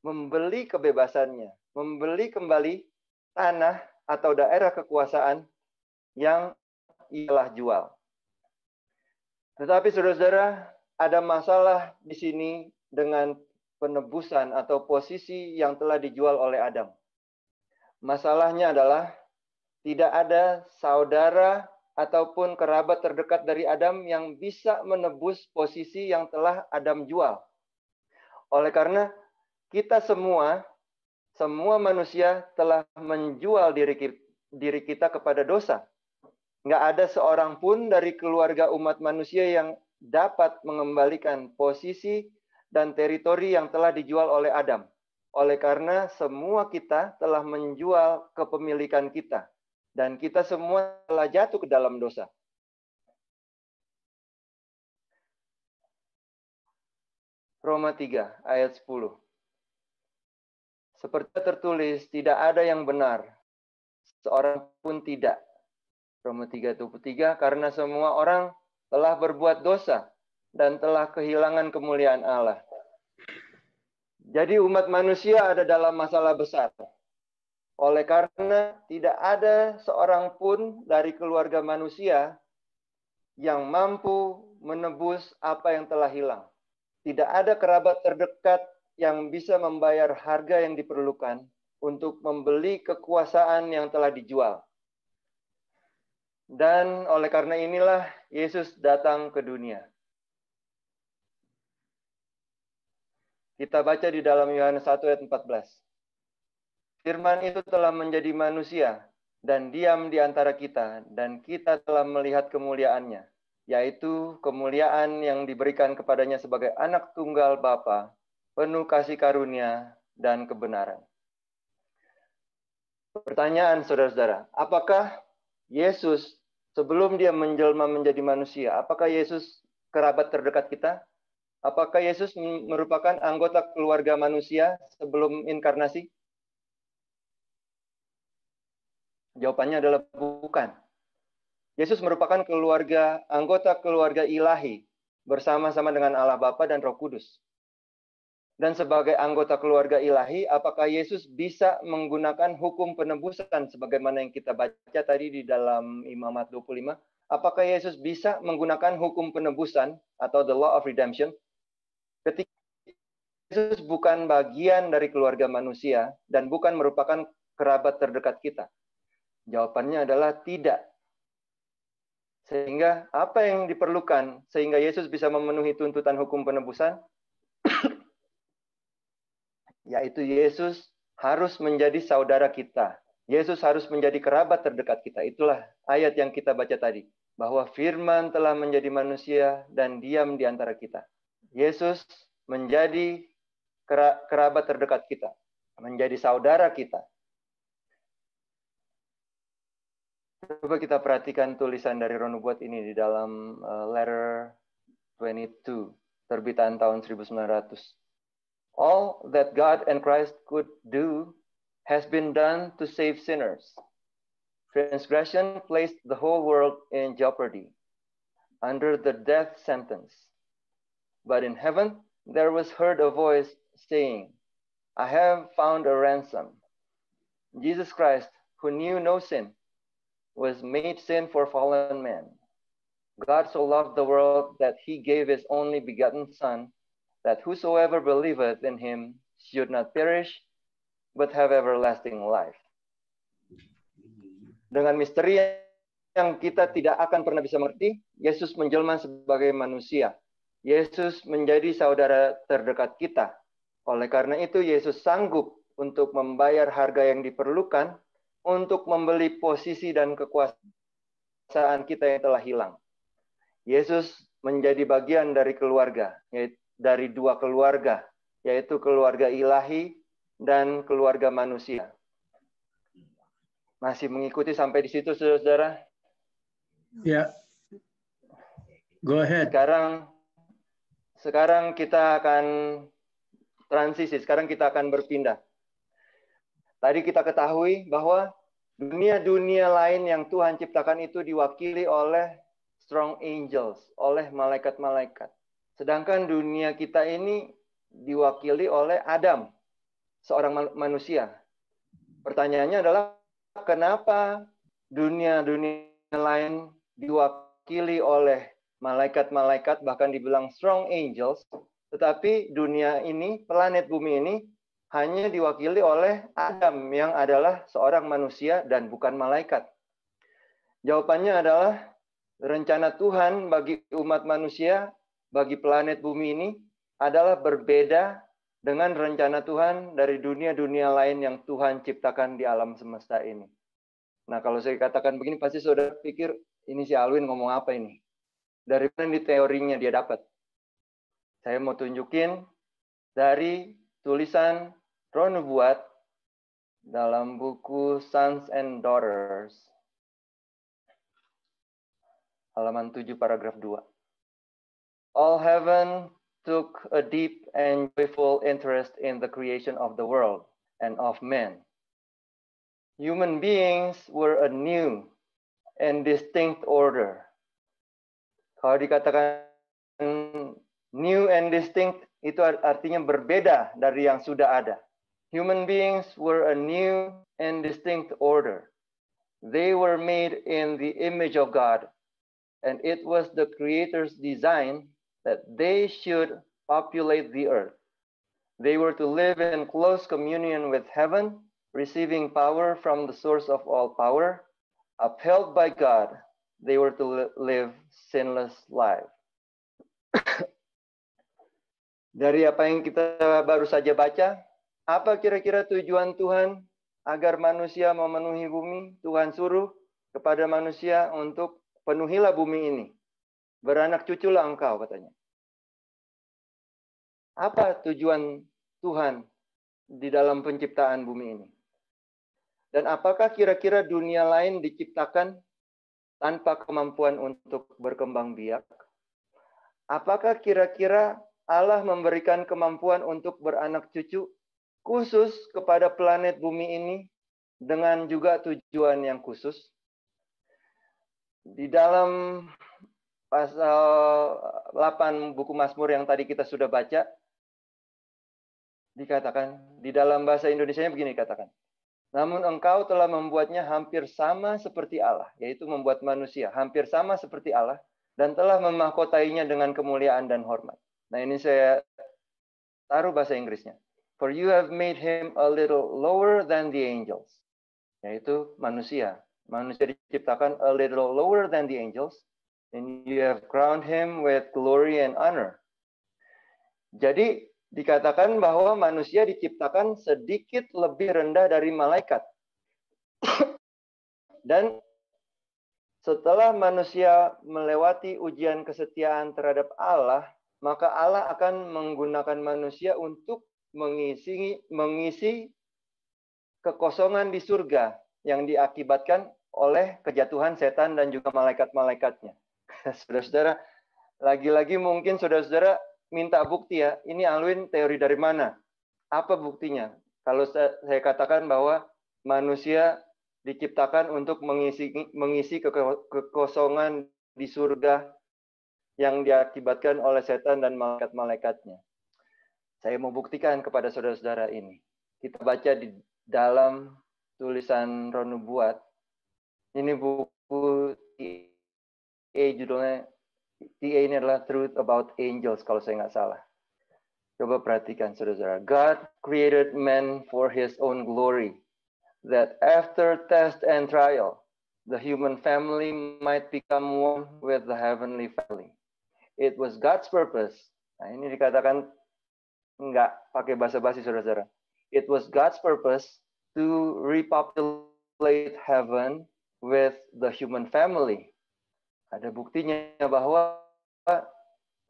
membeli kebebasannya, membeli kembali tanah atau daerah kekuasaan yang ialah jual. Tetapi saudara-saudara, ada masalah di sini dengan penebusan atau posisi yang telah dijual oleh Adam. Masalahnya adalah tidak ada saudara ataupun kerabat terdekat dari Adam yang bisa menebus posisi yang telah Adam jual. Oleh karena kita semua manusia telah menjual diri kita kepada dosa. Nggak ada seorang pun dari keluarga umat manusia yang dapat mengembalikan posisi dan teritori yang telah dijual oleh Adam. Oleh karena semua kita telah menjual kepemilikan kita. Dan kita semua telah jatuh ke dalam dosa. Roma 3 ayat 10. Seperti tertulis, tidak ada yang benar, seorang pun tidak. Roma 3:23, karena semua orang telah berbuat dosa dan telah kehilangan kemuliaan Allah. Jadi umat manusia ada dalam masalah besar. Oleh karena tidak ada seorang pun dari keluarga manusia yang mampu menebus apa yang telah hilang. Tidak ada kerabat terdekat yang bisa membayar harga yang diperlukan untuk membeli kekuasaan yang telah dijual. Dan oleh karena inilah Yesus datang ke dunia. Kita baca di dalam Yohanes 1 ayat 14. Firman itu telah menjadi manusia dan diam di antara kita, dan kita telah melihat kemuliaannya, yaitu kemuliaan yang diberikan kepadanya sebagai anak tunggal Bapa, penuh kasih karunia dan kebenaran. Pertanyaan saudara-saudara, apakah Yesus sebelum dia menjelma menjadi manusia, apakah Yesus kerabat terdekat kita? Apakah Yesus merupakan anggota keluarga manusia sebelum inkarnasi? Jawabannya adalah bukan. Yesus merupakan anggota keluarga ilahi bersama-sama dengan Allah Bapa dan Roh Kudus. Dan sebagai anggota keluarga ilahi, apakah Yesus bisa menggunakan hukum penebusan sebagaimana yang kita baca tadi di dalam Imamat 25? Apakah Yesus bisa menggunakan hukum penebusan atau the law of redemption ketika Yesus bukan bagian dari keluarga manusia dan bukan merupakan kerabat terdekat kita? Jawabannya adalah tidak. Sehingga apa yang diperlukan sehingga Yesus bisa memenuhi tuntutan hukum penebusan? Yaitu Yesus harus menjadi saudara kita. Yesus harus menjadi kerabat terdekat kita. Itulah ayat yang kita baca tadi. Bahwa firman telah menjadi manusia dan diam di antara kita. Yesus menjadi kerabat terdekat kita. Menjadi saudara kita. Coba kita perhatikan tulisan dari Ron Nubuat ini di dalam letter 22, terbitan tahun 1900. All that God and Christ could do has been done to save sinners. Transgression placed the whole world in jeopardy, under the death sentence. But in heaven there was heard a voice saying, I have found a ransom. Jesus Christ, who knew no sin, was made sin for fallen man. God so loved the world that he gave his only begotten Son, that whosoever believeth in him should not perish, but have everlasting life. Dengan misteri yang kita tidak akan pernah bisa mengerti, Yesus menjelma sebagai manusia. Yesus menjadi saudara terdekat kita. Oleh karena itu, Yesus sanggup untuk membayar harga yang diperlukan untuk membeli posisi dan kekuasaan kita yang telah hilang. Yesus menjadi bagian dari keluarga, yaitu dari dua keluarga, yaitu keluarga ilahi dan keluarga manusia. Masih mengikuti sampai di situ, saudara? Ya. Go ahead. Sekarang kita akan transisi, sekarang kita akan berpindah. Tadi kita ketahui bahwa dunia-dunia lain yang Tuhan ciptakan itu diwakili oleh strong angels, oleh malaikat-malaikat. Sedangkan dunia kita ini diwakili oleh Adam, seorang manusia. Pertanyaannya adalah, kenapa dunia-dunia lain diwakili oleh malaikat-malaikat, bahkan dibilang strong angels, tetapi dunia ini, planet bumi ini, hanya diwakili oleh Adam yang adalah seorang manusia dan bukan malaikat? Jawabannya adalah rencana Tuhan bagi umat manusia, bagi planet bumi ini adalah berbeda dengan rencana Tuhan dari dunia-dunia lain yang Tuhan ciptakan di alam semesta ini. Nah, kalau saya katakan begini, pasti saudara pikir, ini si Alwin ngomong apa ini? Dari mana di teorinya dia dapat? Saya mau tunjukin dari tulisan Ron Nubuat dalam buku Sons and Daughters, halaman 7 paragraf 2. All heaven took a deep and joyful interest in the creation of the world and of men. Human beings were a new and distinct order. Kalau dikatakan new and distinct, itu artinya berbeda dari yang sudah ada. Human beings were a new and distinct order. They were made in the image of God, and it was the Creator's design that they should populate the earth. They were to live in close communion with heaven, receiving power from the source of all power. Upheld by God, they were to live sinless life. Dari apa yang kita baru saja baca, apa kira-kira tujuan Tuhan agar manusia memenuhi bumi? Tuhan suruh kepada manusia untuk penuhilah bumi ini. Beranak cuculah engkau, katanya. Apa tujuan Tuhan di dalam penciptaan bumi ini? Dan apakah kira-kira dunia lain diciptakan tanpa kemampuan untuk berkembang biak? Apakah kira-kira Allah memberikan kemampuan untuk beranak cucu khusus kepada planet bumi ini dengan juga tujuan yang khusus? Di dalam pasal 8 buku Mazmur yang tadi kita sudah baca, dikatakan, di dalam bahasa Indonesianya begini dikatakan, namun engkau telah membuatnya hampir sama seperti Allah, yaitu membuat manusia hampir sama seperti Allah, dan telah memahkotainya dengan kemuliaan dan hormat. Nah, ini saya taruh bahasa Inggrisnya. For you have made him a little lower than the angels. Yaitu manusia. Manusia diciptakan a little lower than the angels. And you have crowned him with glory and honor. Jadi, dikatakan bahwa manusia diciptakan sedikit lebih rendah dari malaikat. Dan setelah manusia melewati ujian kesetiaan terhadap Allah, maka Allah akan menggunakan manusia untuk mengisi kekosongan di surga yang diakibatkan oleh kejatuhan setan dan juga malaikat-malaikatnya. Saudara-saudara, lagi-lagi mungkin saudara-saudara minta bukti ya, ini Alwin teori dari mana? Apa buktinya? Kalau saya katakan bahwa manusia diciptakan untuk mengisi kekosongan di surga yang diakibatkan oleh setan dan malaikat-malaikatnya. Saya mau buktikan kepada saudara-saudara ini. Kita baca di dalam tulisan Ron Nubuat. Ini buku TA, judulnya TA ini adalah Truth About Angels, kalau saya nggak salah. Coba perhatikan saudara-saudara. God created man for his own glory, that after test and trial, the human family might become one with the heavenly family. It was God's purpose. Nah, ini dikatakan nggak pakai basa-basi, saudara-saudara. It was God's purpose to repopulate heaven with the human family. Ada buktinya bahwa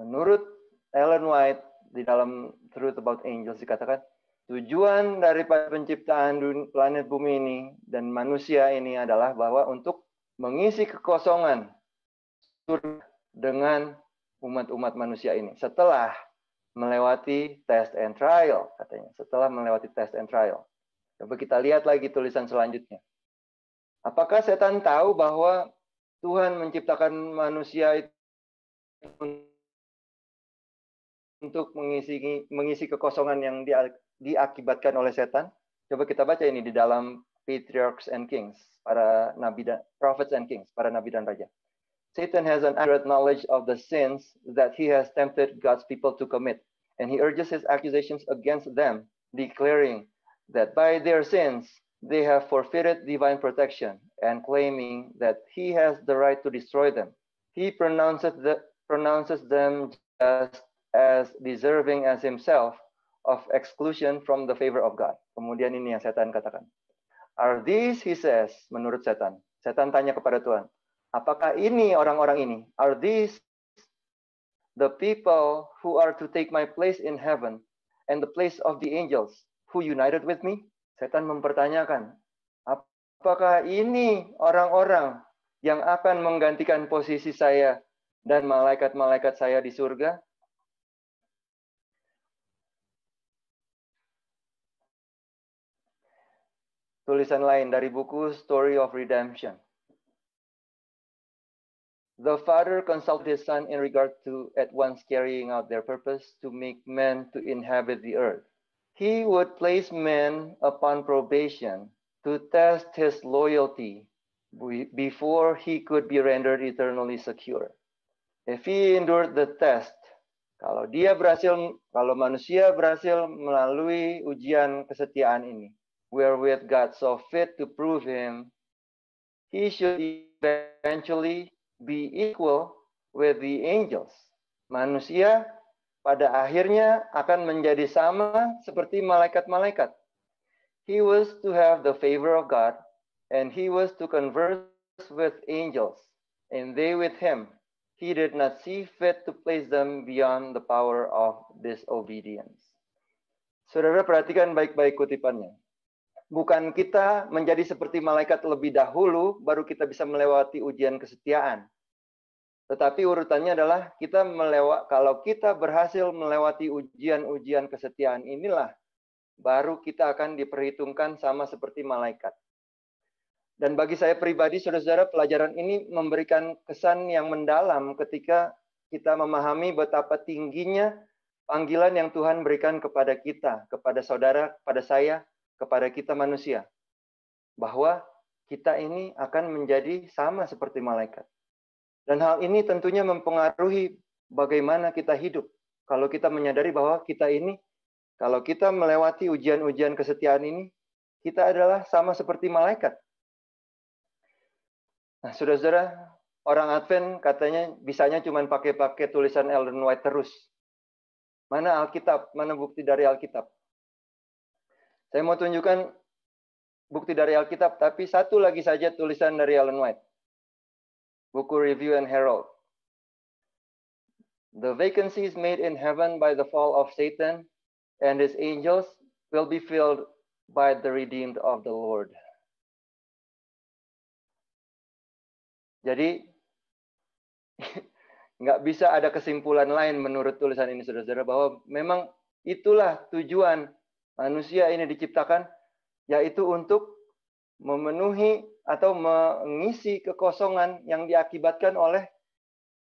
menurut Ellen White di dalam Truth About Angels dikatakan tujuan daripada penciptaan planet bumi ini dan manusia ini adalah bahwa untuk mengisi kekosongan surga dengan umat-umat manusia ini setelah melewati test and trial, katanya. Setelah melewati test and trial. Coba kita lihat lagi tulisan selanjutnya. Apakah setan tahu bahwa Tuhan menciptakan manusia itu untuk mengisi kekosongan yang diakibatkan oleh setan? Coba kita baca ini di dalam Patriarchs and Kings, para nabi dan prophets and kings, para nabi dan raja. Satan has an accurate knowledge of the sins that he has tempted God's people to commit, and he urges his accusations against them, declaring that by their sins they have forfeited divine protection, and claiming that he has the right to destroy them. He pronounces them just as deserving as himself of exclusion from the favor of God. Kemudian ini yang setan katakan. Are these, he says, menurut setan. Setan tanya kepada Tuhan, apakah ini orang-orang ini? Are these the people who are to take my place in heaven and the place of the angels who united with me? Setan mempertanyakan, apakah ini orang-orang yang akan menggantikan posisi saya dan malaikat-malaikat saya di surga? Tulisan lain dari buku Story of Redemption. The Father consulted His Son in regard to at once carrying out their purpose to make men to inhabit the earth. He would place men upon probation to test his loyalty before he could be rendered eternally secure. If he endured the test, kalau manusia berhasil melalui ujian kesetiaan ini, wherewith God saw fit to prove him, he should eventually be equal with the angels. Manusia pada akhirnya akan menjadi sama seperti malaikat-malaikat. He was to have the favor of God, and he was to converse with angels, and they with him. He did not see fit to place them beyond the power of disobedience. Saudara perhatikan baik-baik kutipannya. Bukan kita menjadi seperti malaikat lebih dahulu, baru kita bisa melewati ujian kesetiaan. Tetapi urutannya adalah kalau kita berhasil melewati ujian-ujian kesetiaan inilah, baru kita akan diperhitungkan sama seperti malaikat. Dan bagi saya pribadi, saudara-saudara, pelajaran ini memberikan kesan yang mendalam ketika kita memahami betapa tingginya panggilan yang Tuhan berikan kepada kita, kepada saudara, kepada saya, kepada kita manusia. Bahwa kita ini akan menjadi sama seperti malaikat. Dan hal ini tentunya mempengaruhi bagaimana kita hidup. Kalau kita menyadari bahwa kita ini, kalau kita melewati ujian-ujian kesetiaan ini, kita adalah sama seperti malaikat. Nah, saudara-saudara, orang Advent katanya bisanya cuma pakai tulisan Ellen White terus. Mana Alkitab? Mana bukti dari Alkitab? Saya mau tunjukkan bukti dari Alkitab, tapi satu lagi saja tulisan dari Ellen White. Buku Review and Herald. The vacancies made in heaven by the fall of Satan and his angels will be filled by the redeemed of the Lord. Jadi, nggak bisa ada kesimpulan lain menurut tulisan ini, saudara-saudara, bahwa memang itulah tujuan manusia ini diciptakan, yaitu untuk memenuhi atau mengisi kekosongan yang diakibatkan oleh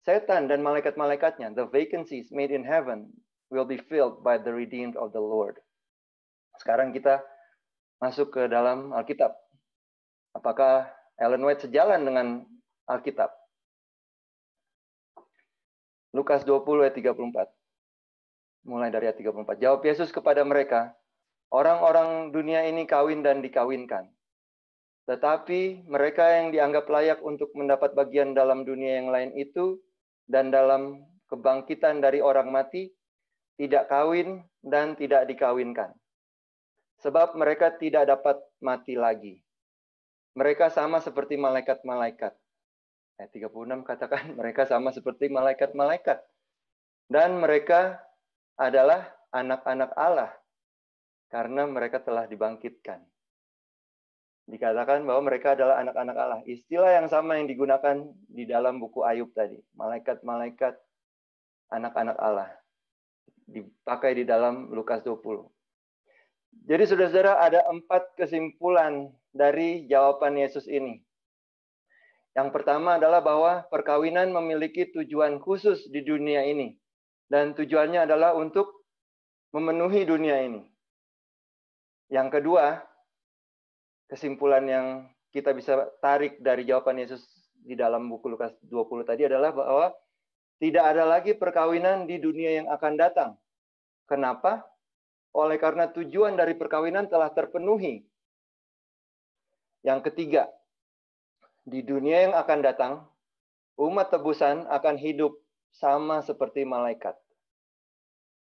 setan dan malaikat-malaikatnya. The vacancies made in heaven will be filled by the redeemed of the Lord. Sekarang kita masuk ke dalam Alkitab. Apakah Ellen White sejalan dengan Alkitab? Lukas 20 ayat 34. Mulai dari ayat 34. Jawab Yesus kepada mereka, orang-orang dunia ini kawin dan dikawinkan. Tetapi mereka yang dianggap layak untuk mendapat bagian dalam dunia yang lain itu dan dalam kebangkitan dari orang mati, tidak kawin dan tidak dikawinkan. Sebab mereka tidak dapat mati lagi. Mereka sama seperti malaikat-malaikat. Ayat 36 katakan mereka sama seperti malaikat-malaikat. Dan mereka adalah anak-anak Allah. Karena mereka telah dibangkitkan. Dikatakan bahwa mereka adalah anak-anak Allah. Istilah yang sama yang digunakan di dalam buku Ayub tadi. Malaikat-malaikat, anak-anak Allah. Dipakai di dalam Lukas 20. Jadi saudara-saudara, ada 4 kesimpulan dari jawaban Yesus ini. Yang pertama adalah bahwa perkawinan memiliki tujuan khusus di dunia ini. Dan tujuannya adalah untuk memenuhi dunia ini. Yang kedua, kesimpulan yang kita bisa tarik dari jawaban Yesus di dalam buku Lukas 20 tadi adalah bahwa tidak ada lagi perkawinan di dunia yang akan datang. Kenapa? Oleh karena tujuan dari perkawinan telah terpenuhi. Yang ketiga, di dunia yang akan datang, umat tebusan akan hidup sama seperti malaikat.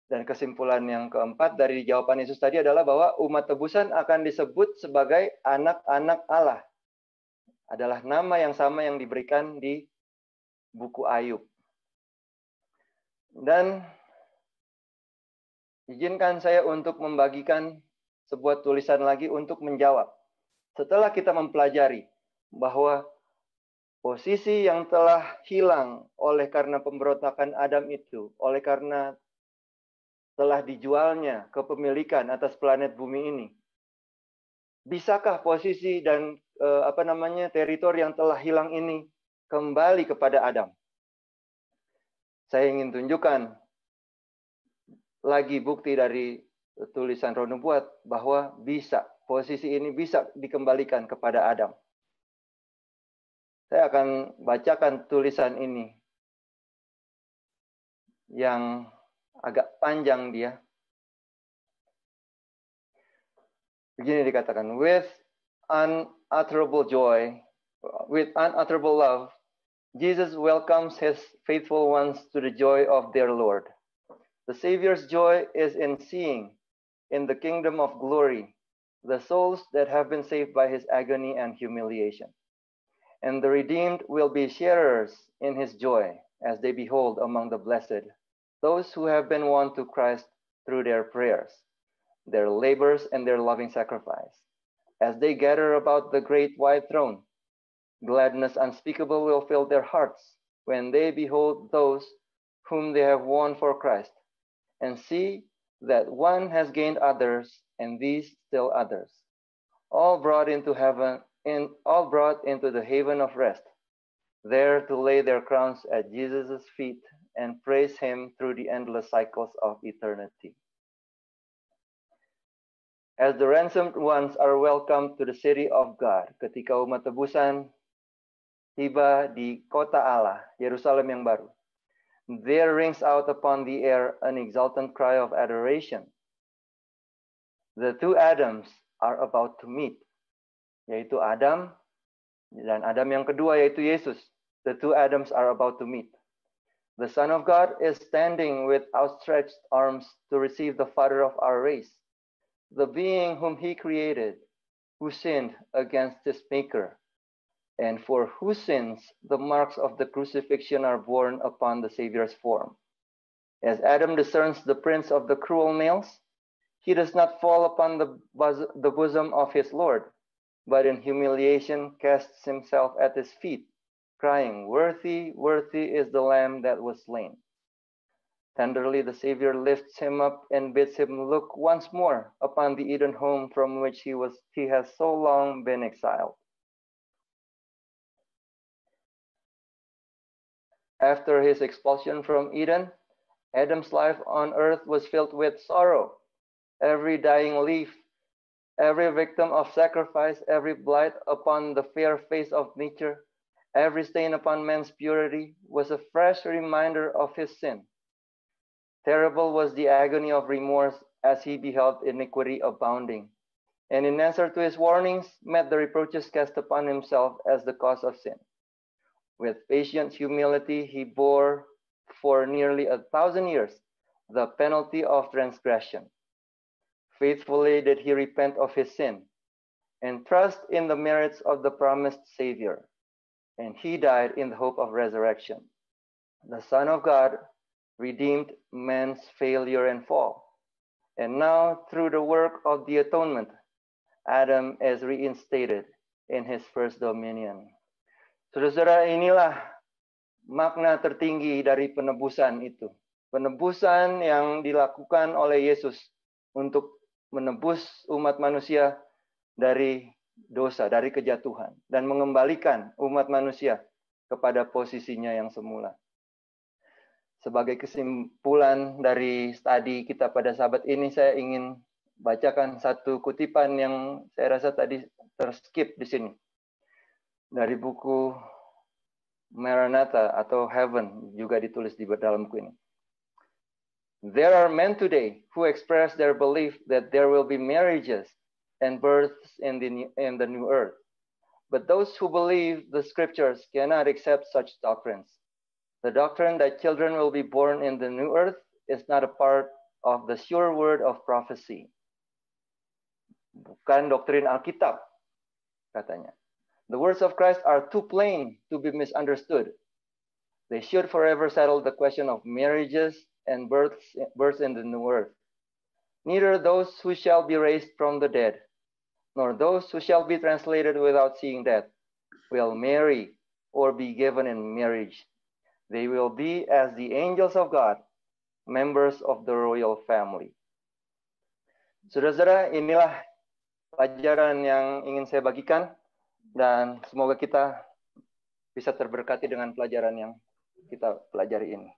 Dan kesimpulan yang keempat dari jawaban Yesus tadi adalah bahwa umat tebusan akan disebut sebagai anak-anak Allah. Adalah nama yang sama yang diberikan di buku Ayub. Dan izinkan saya untuk membagikan sebuah tulisan lagi untuk menjawab. Setelah kita mempelajari bahwa Posisi yang telah hilang oleh karena pemberontakan Adam itu, oleh karena telah dijualnya kepemilikan atas planet bumi ini. Bisakah posisi dan teritori yang telah hilang ini kembali kepada Adam? Saya ingin tunjukkan lagi bukti dari tulisan Roh Nubuat bahwa bisa, posisi ini bisa dikembalikan kepada Adam. Saya akan bacakan tulisan ini yang agak panjang dia. Begini dikatakan, with unutterable joy, with unutterable love, Jesus welcomes his faithful ones to the joy of their Lord. The Savior's joy is in seeing, in the kingdom of glory, the souls that have been saved by his agony and humiliation. And the redeemed will be sharers in his joy as they behold among the blessed those who have been won to Christ through their prayers, their labors, and their loving sacrifice. As they gather about the great white throne, gladness unspeakable will fill their hearts when they behold those whom they have won for Christ, and see that one has gained others, and these still others, all brought into heaven, and all brought into the haven of rest, there to lay their crowns at Jesus' feet and praise him through the endless cycles of eternity. As the ransomed ones are welcomed to the city of God, ketika umat tebusan tiba di kota Allah, Yerusalem yang baru, there rings out upon the air an exultant cry of adoration. The two Adams are about to meet, yaitu Adam dan Adam yang kedua yaitu Yesus. The two Adams are about to meet. The Son of God is standing with outstretched arms to receive the Father of our race, the being whom he created, who sinned against his Maker, and for whose sins the marks of the crucifixion are borne upon the Savior's form. As Adam discerns the prints of the cruel nails, he does not fall upon the bosom of his Lord, but in humiliation casts himself at his feet, crying, "Worthy, worthy is the Lamb that was slain." Tenderly the Savior lifts him up and bids him look once more upon the Eden home from which he has so long been exiled. After his expulsion from Eden, Adam's life on earth was filled with sorrow. Every dying leaf, every victim of sacrifice, every blight upon the fair face of nature, every stain upon man's purity was a fresh reminder of his sin. Terrible was the agony of remorse as he beheld iniquity abounding, and in answer to his warnings, met the reproaches cast upon himself as the cause of sin. With patient humility, he bore for nearly 1,000 years the penalty of transgression. Faithfully did he repent of his sin and trust in the merits of the promised Savior, and he died in the hope of resurrection. The Son of God redeemed man's failure and fall, and now through the work of the atonement, Adam is reinstated in his first dominion. Saudara-saudara, inilah makna tertinggi dari penebusan itu. Penebusan yang dilakukan oleh Yesus untuk menebus umat manusia dari dosa, dari kejatuhan, dan mengembalikan umat manusia kepada posisinya yang semula. Sebagai kesimpulan dari studi kita pada Sabat ini, saya ingin bacakan satu kutipan yang saya rasa tadi terskip di sini. Dari buku Maranatha atau Heaven, juga ditulis di dalam buku ini. There are men today who express their belief that there will be marriages and births in the new earth. But those who believe the scriptures cannot accept such doctrines. The doctrine that children will be born in the new earth is not a part of the sure word of prophecy. Bukan doktrin Alkitab, katanya. The words of Christ are too plain to be misunderstood. They should forever settle the question of marriages and births in the new earth. Neither those who shall be raised from the dead, nor those who shall be translated without seeing death, will marry, or be given in marriage. They will be as the angels of God, members of the royal family. Saudara-saudara, inilah pelajaran yang ingin saya bagikan, dan semoga kita bisa terberkati dengan pelajaran yang kita pelajari ini.